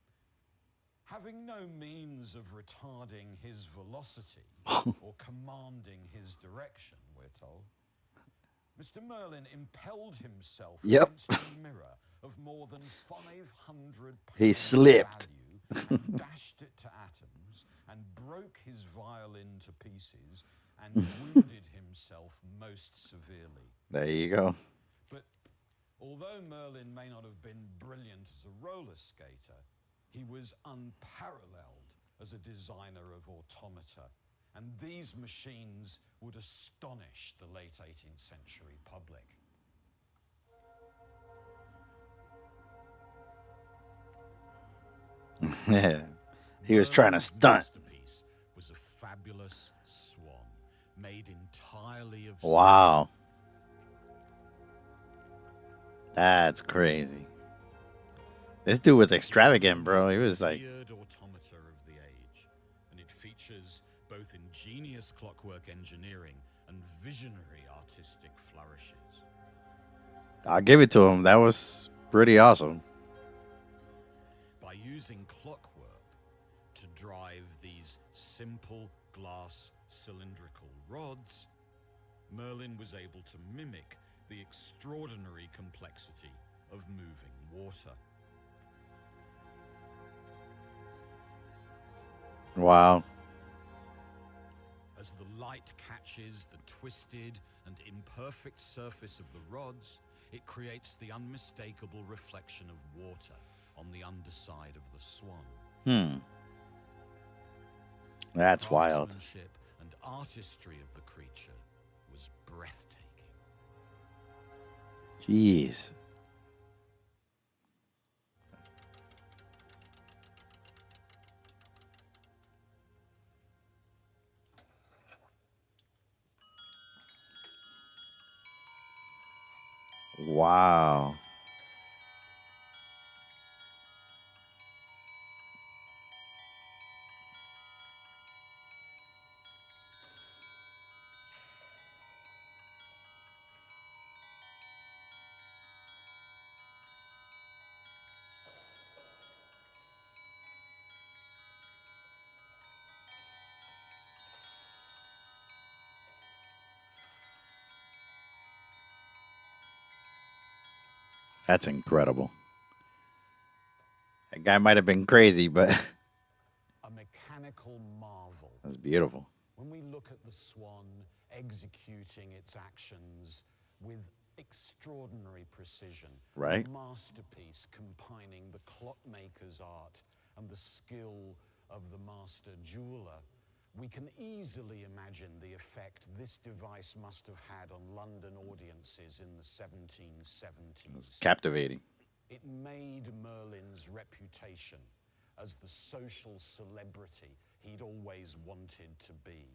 Having no means of retarding his velocity or commanding his direction we're told. Mr. Merlin impelled himself Yep. against a mirror of more than 500 He pounds slipped. value and dashed it to atoms and broke his violin to pieces and wounded himself most severely. There you go. But although Merlin may not have been brilliant as a roller skater, he was unparalleled as a designer of automata, and these machines would astonish the late 18th century public. He was trying to Merlin's stunt. masterpiece was a fabulous swan made entirely of Wow. That's crazy. This dude was extravagant, bro. He was like, revered automata of the age, and it features both ingenious clockwork engineering and visionary artistic flourishes. I'll give it to him. That was pretty awesome. By using clockwork to drive these simple glass cylindrical rods, Merlin was able to mimic the extraordinary complexity of moving water. Wow. As the light catches the twisted and imperfect surface of the rods, it creates the unmistakable reflection of water on the underside of the swan. That's wild. Craftsmanship and artistry of the creature was breathtaking. Jeez. Wow. That's incredible. That guy might have been crazy, but A mechanical marvel. that's beautiful. When we look at the swan executing its actions with extraordinary precision, Right. a masterpiece combining the clockmaker's art and the skill of the master jeweler, we can easily imagine the effect this device must have had on London audiences in the 1770s. It's captivating. It made Merlin's reputation as the social celebrity he'd always wanted to be.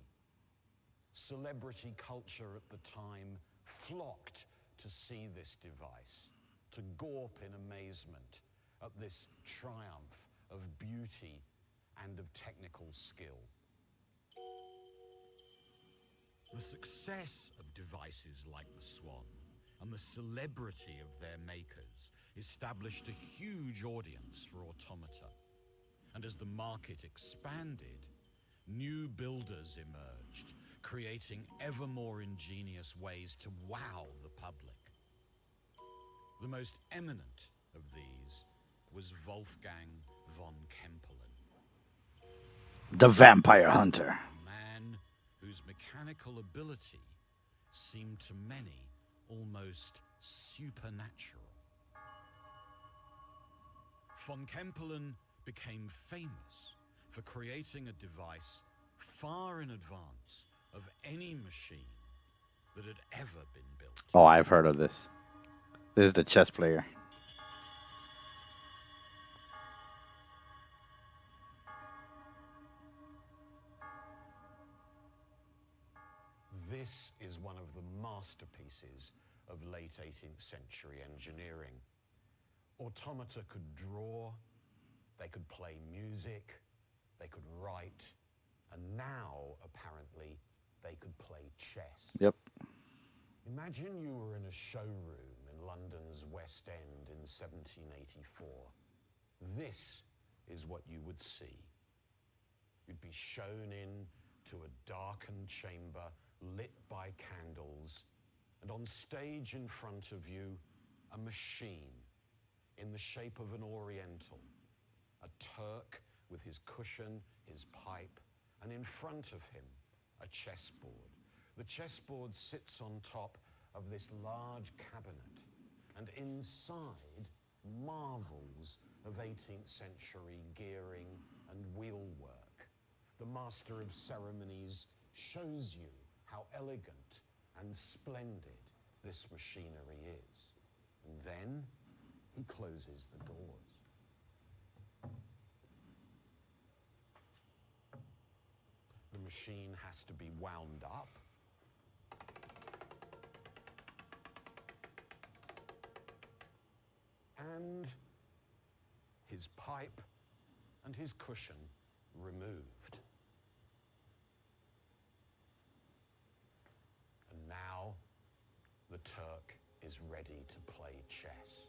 Celebrity culture at the time flocked to see this device, to gawp in amazement at this triumph of beauty and of technical skill. The success of devices like the Swan and the celebrity of their makers established a huge audience for automata. And as the market expanded, new builders emerged, creating ever more ingenious ways to wow the public. The most eminent of these was Wolfgang von Kempelen, The Vampire Hunter. a man whose mechanical ability seemed to many almost supernatural. Von Kempelen became famous for creating a device far in advance of any machine that had ever been built. Oh, I've heard of this. This is the chess player. This is one of the masterpieces of late 18th century engineering. Automata could draw, they could play music, they could write, and now, apparently, they could play chess. Yep. Imagine you were in a showroom in London's West End in 1784. This is what you would see. You'd be shown in to a darkened chamber lit by candles, and on stage in front of you, a machine in the shape of an Oriental, a Turk with his cushion, his pipe, and in front of him, a chessboard. The chessboard sits on top of this large cabinet, and inside, marvels of 18th century gearing and wheelwork. The master of ceremonies shows you how elegant and splendid this machinery is. And then he closes the doors. The machine has to be wound up. And his pipe and his cushion removed. And now the Turk is ready to play chess.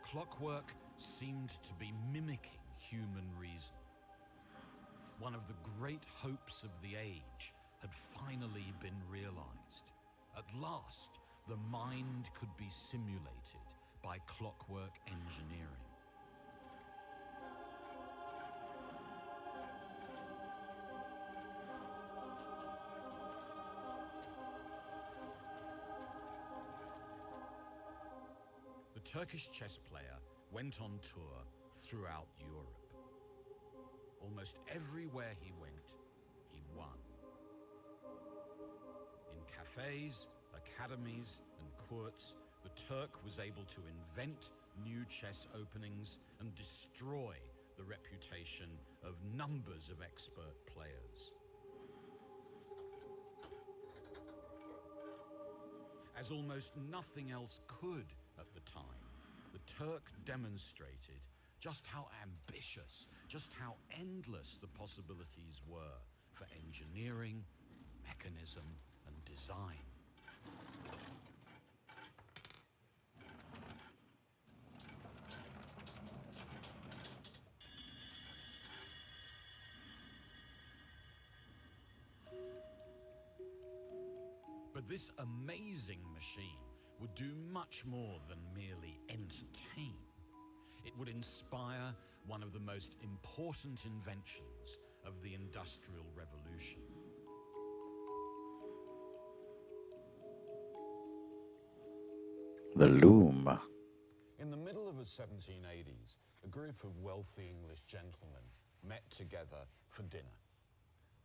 Clockwork seemed to be mimicking human reason. One of the great hopes of the age had finally been realized. At last, the mind could be simulated by clockwork engineering. The Turkish chess player went on tour throughout Europe. Almost everywhere he went, he won. In cafes, academies, and courts, the Turk was able to invent new chess openings and destroy the reputation of numbers of expert players. As almost nothing else could at the time, the Turk demonstrated just how ambitious, just how endless the possibilities were for engineering, mechanism, and design. But this amazing machine would do much more than merely entertain. It would inspire one of the most important inventions of the Industrial Revolution. The loom. In the middle of the 1780s, a group of wealthy English gentlemen met together for dinner.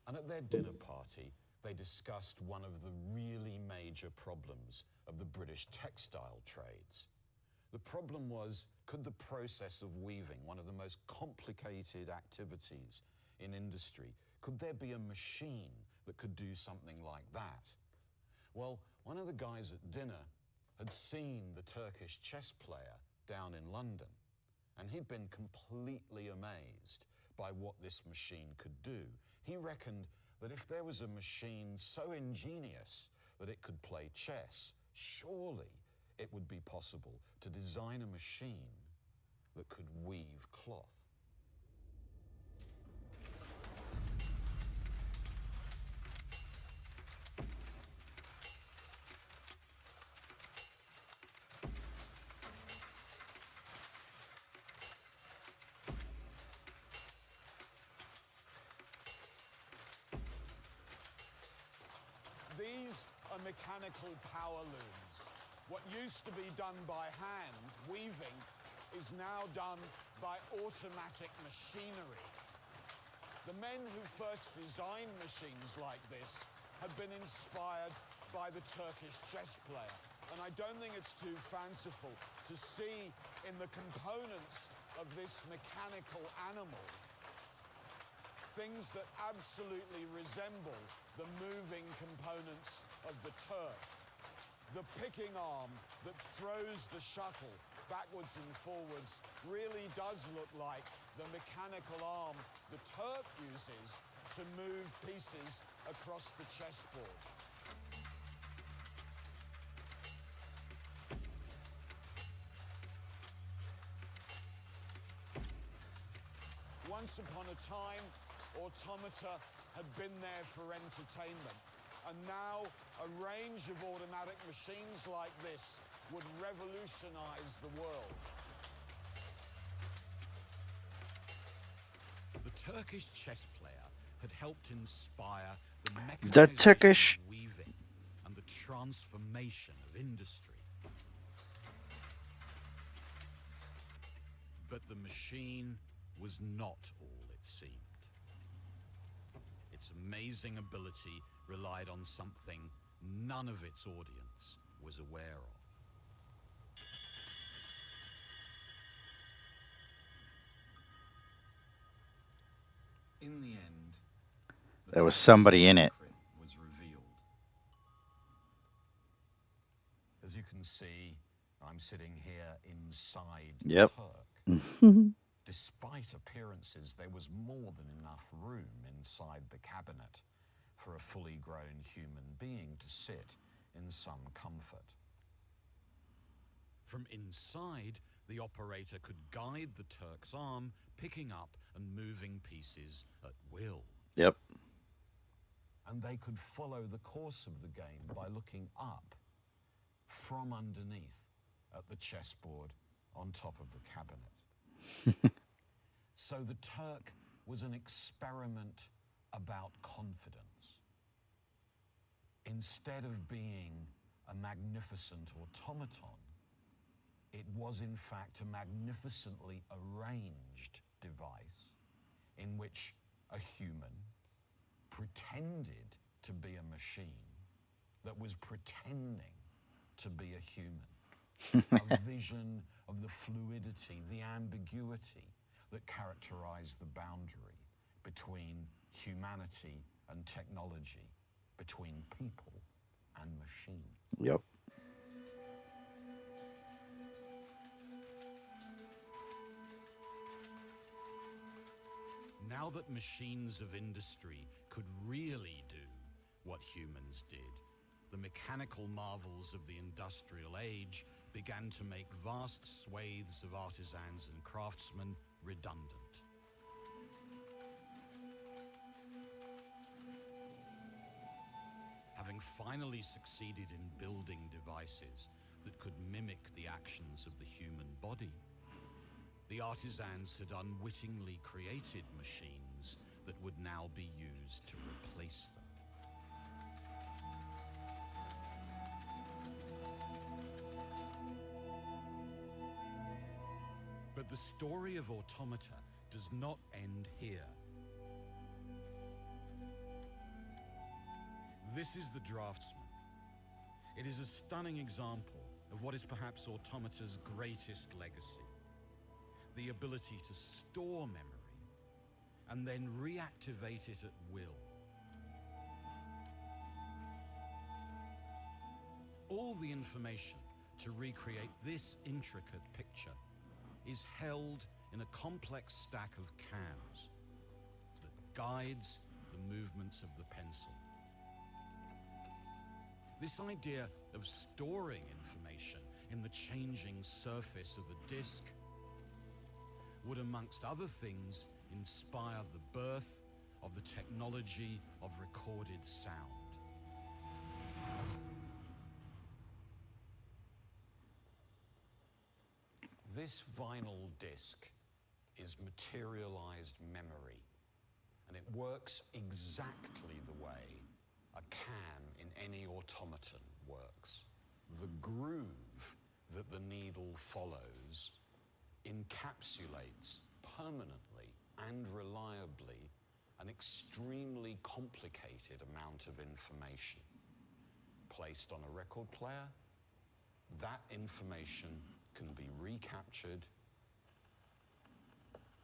And at their dinner party, they discussed one of the really major problems of the British textile trades. The problem was, could the process of weaving, one of the most complicated activities in industry, could there be a machine that could do something like that? Well, one of the guys at dinner had seen the Turkish chess player down in London, and he'd been completely amazed by what this machine could do. He reckoned that if there was a machine so ingenious that it could play chess, surely it would be possible to design a machine that could weave cloth. These are mechanical power looms. What used to be done by hand, weaving, is now done by automatic machinery. The men who first designed machines like this have been inspired by the Turkish chess player. And I don't think it's too fanciful to see in the components of this mechanical animal things that absolutely resemble the moving components of the Turk. The picking arm that throws the shuttle backwards and forwards really does look like the mechanical arm the Turk uses to move pieces across the chessboard. Once upon a time, automata had been there for entertainment. And now, a range of automatic machines like this would revolutionize the world. The Turkish chess player had helped inspire the The mechanization Turkish of weaving and the transformation of industry. But the machine was not all it seemed. Its amazing ability relied on something none of its audience was aware of. In the end, There was somebody in it. was revealed. As you can see, I'm sitting here inside Yep. the Turk. Despite appearances, there was more than enough room inside the cabinet for a fully grown human being to sit in some comfort. From inside, the operator could guide the Turk's arm, picking up and moving pieces at will. Yep. And they could follow the course of the game by looking up from underneath at the chessboard on top of the cabinet. So the Turk was an experiment about confidence. Instead of being a magnificent automaton, it was in fact a magnificently arranged device in which a human pretended to be a machine that was pretending to be a human. A vision of the fluidity, the ambiguity that characterized the boundary between humanity and technology, between people and machine. Yep. Now that machines of industry could really do what humans did, the mechanical marvels of the industrial age began to make vast swathes of artisans and craftsmen redundant. Having finally succeeded in building devices that could mimic the actions of the human body, the artisans had unwittingly created machines that would now be used to replace them. But the story of automata does not end here. This is the draftsman. It is a stunning example of what is perhaps automata's greatest legacy: the ability to store memory and then reactivate it at will. All the information to recreate this intricate picture is held in a complex stack of cams that guides the movements of the pencil. This idea of storing information in the changing surface of a disk would, amongst other things, inspire the birth of the technology of recorded sound. This vinyl disc is materialized memory, and it works exactly the way a cam in any automaton works. The groove that the needle follows encapsulates permanently and reliably an extremely complicated amount of information. Placed on a record player, that information can be recaptured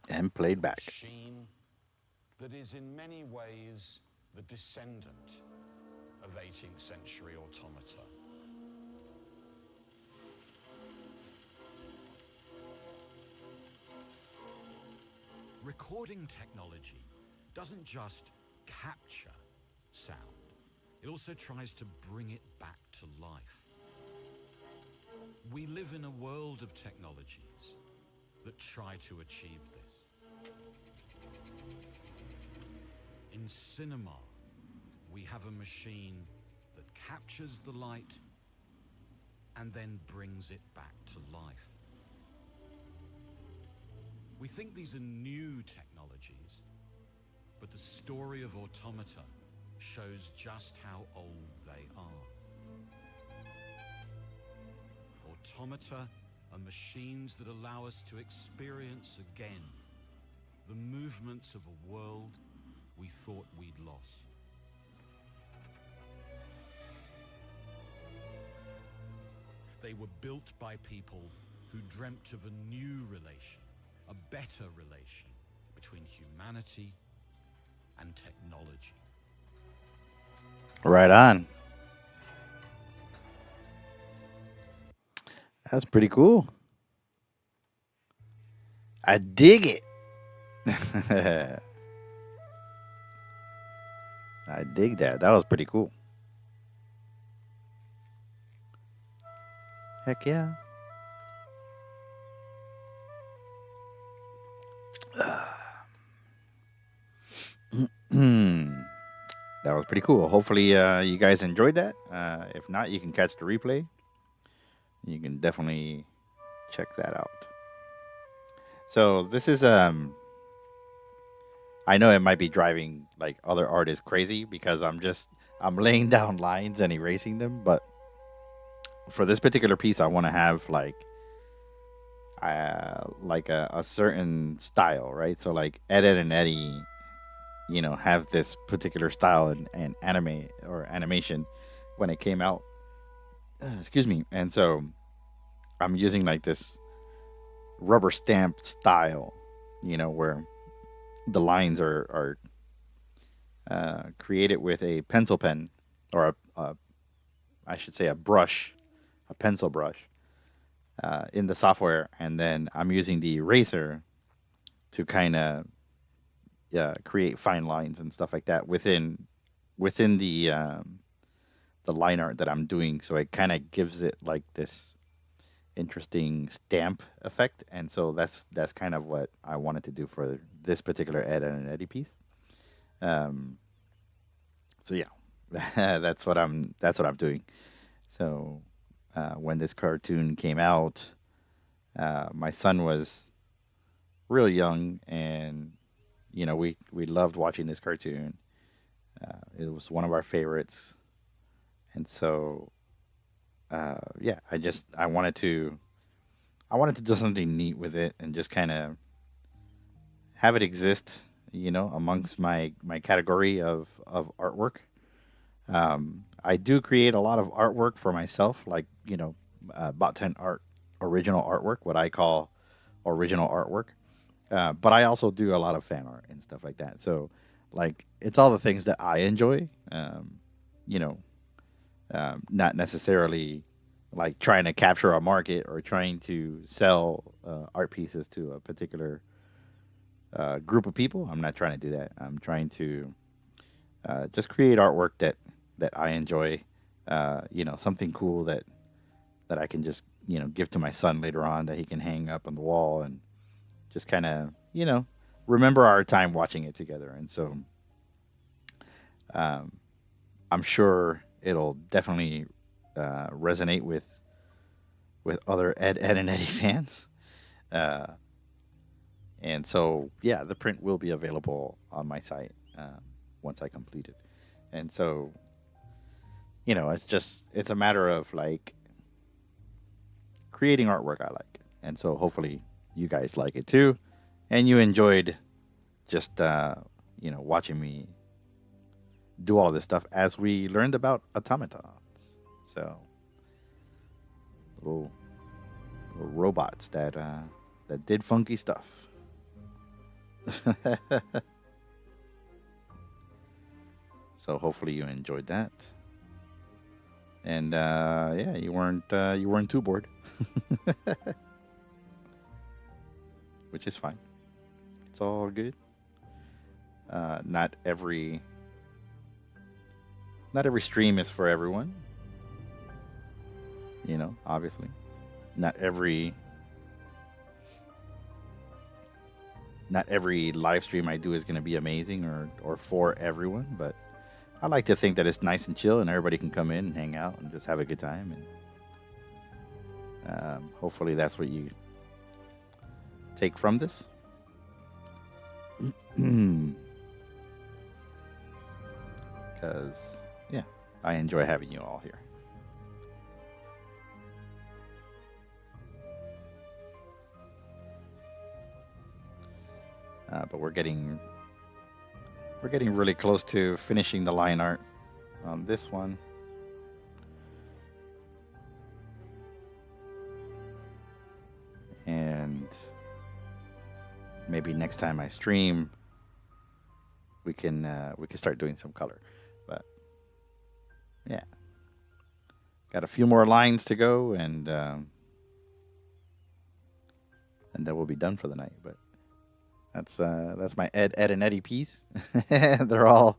And played back. machine that is in many ways the descendant of 18th century automata. Recording technology doesn't just capture sound, it also tries to bring it back to life. We live in a world of technologies that try to achieve this. In cinema, we have a machine that captures the light and then brings it back to life. We think these are new technologies, but the story of automata shows just how old they are. Automata are machines that allow us to experience again the movements of a world we thought we'd lost. They were built by people who dreamt of a new relation, a better relation between humanity and technology. Right on. That's pretty cool. I dig it. I dig that. That was pretty cool. Heck yeah. That was pretty cool. Hopefully you guys enjoyed that. If not, you can catch the replay. You can definitely check that out. So this is I know it might be driving like other artists crazy because I'm laying down lines and erasing them, but for this particular piece I want to have like a certain style, right? So like Ed, Edd and Eddy, you know, have this particular style and anime or animation when it came out. Excuse me. And so I'm using like this rubber stamp style, you know, where the lines are created with a pencil pen or I should say a brush, a pencil brush in the software, and then I'm using the eraser to kind of create fine lines and stuff like that within the line art that I'm doing. So it kind of gives it like this interesting stamp effect, and so that's kind of what I wanted to do for this particular Ed and Eddy piece. So yeah, that's what I'm doing. So when this cartoon came out, my son was real young, and you know we loved watching this cartoon. It was one of our favorites, and so yeah, I wanted to do something neat with it and just kind of have it exist, you know, amongst my category of artwork. I do create a lot of artwork for myself, like, you know, bot-10 art, original artwork, what I call original artwork. But I also do a lot of fan art and stuff like that. So, like, it's all the things that I enjoy, you know, not necessarily like trying to capture a market or trying to sell art pieces to a particular group of people. I'm not trying to do that. I'm trying to just create artwork that I enjoy. You know, something cool that I can just, you know, give to my son later on that he can hang up on the wall and just kind of, you know, remember our time watching it together. And so I'm sure it'll definitely resonate with other Ed, and Eddy fans. And so, yeah, the print will be available on my site once I complete it. And so, you know, it's a matter of like creating artwork I like. And so hopefully you guys like it too. And you enjoyed just, you know, watching me do all of this stuff as we learned about automatons. So, little robots that did funky stuff. So hopefully you enjoyed that. And yeah, you weren't too bored, which is fine. It's all good. Not every stream is for everyone. You know, obviously, not every live stream I do is going to be amazing or for everyone, but I like to think that it's nice and chill and everybody can come in and hang out and just have a good time. And hopefully that's what you take from this. Because, yeah, I enjoy having you all here. But we're getting really close to finishing the line art on this one. And maybe next time I stream, we can start doing some color. But yeah, got a few more lines to go, and then we'll be done for the night. But that's my Ed, Edd and Eddy piece. They're all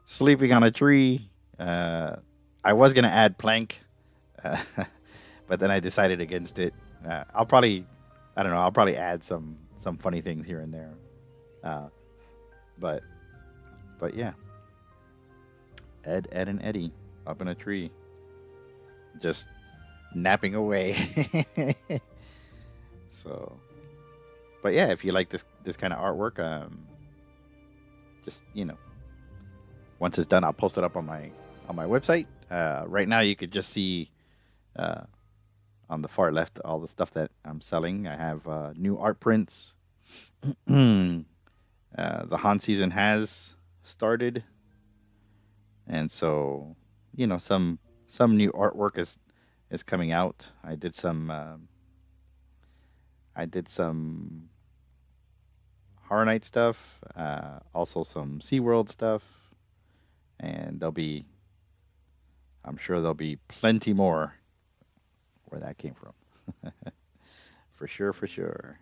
sleeping on a tree. I was gonna add plank, but then I decided against it. I'll probably add some funny things here and there. But yeah, Ed, Edd and Eddy up in a tree, just napping away. So. But yeah, if you like this kind of artwork, just, you know, once it's done, I'll post it up on my website. Right now, you could just see on the far left all the stuff that I'm selling. I have new art prints. The Han season has started, and so, you know, some new artwork is coming out. I did some Horror Night stuff, also some SeaWorld stuff, and I'm sure there'll be plenty more where that came from. For sure.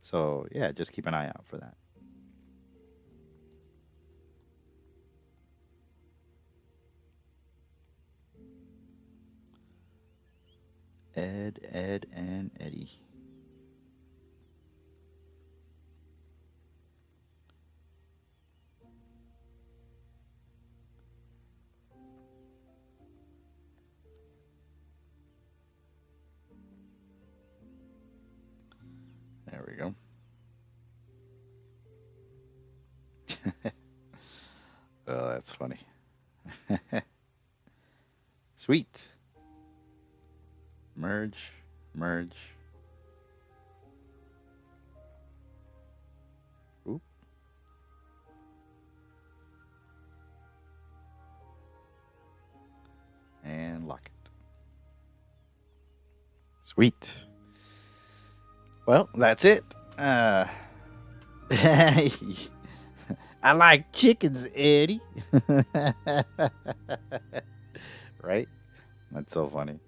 So yeah, just keep an eye out for that. Ed, Edd and Eddy. There we go. Oh, that's funny. Sweet. Merge. Oop. And lock it. Sweet. Well, that's it. I like chickens, Eddie. Right? That's so funny.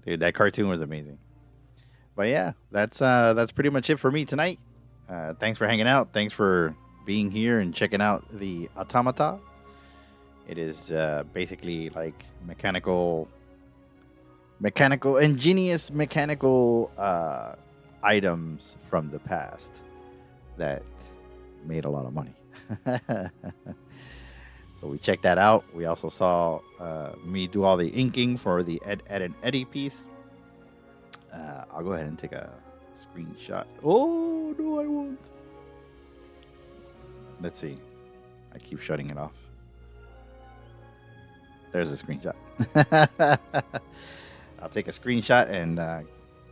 Dude, that cartoon was amazing. But yeah, that's pretty much it for me tonight. Thanks for hanging out. Thanks for being here and checking out the automata. It is basically like ingenious mechanical items from the past that made a lot of money. So we checked that out. We also saw me do all the inking for the Ed, Edd and Eddy piece. I'll go ahead and take a screenshot. Oh, no, I won't. Let's see. I keep shutting it off. There's a screenshot. I'll take a screenshot and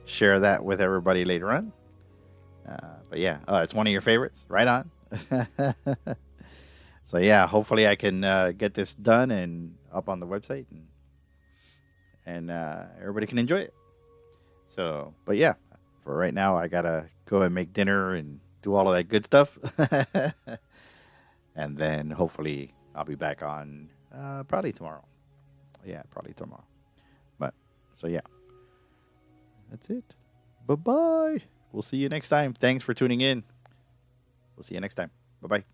share that with everybody later on. But yeah, it's one of your favorites. Right on. So yeah, hopefully I can get this done and up on the website, and everybody can enjoy it. So, but yeah, for right now, I gotta go and make dinner and do all of that good stuff. And then hopefully I'll be back on probably tomorrow. Yeah, probably tomorrow. But, so yeah. That's it. Bye-bye. We'll see you next time. Thanks for tuning in. We'll see you next time. Bye-bye.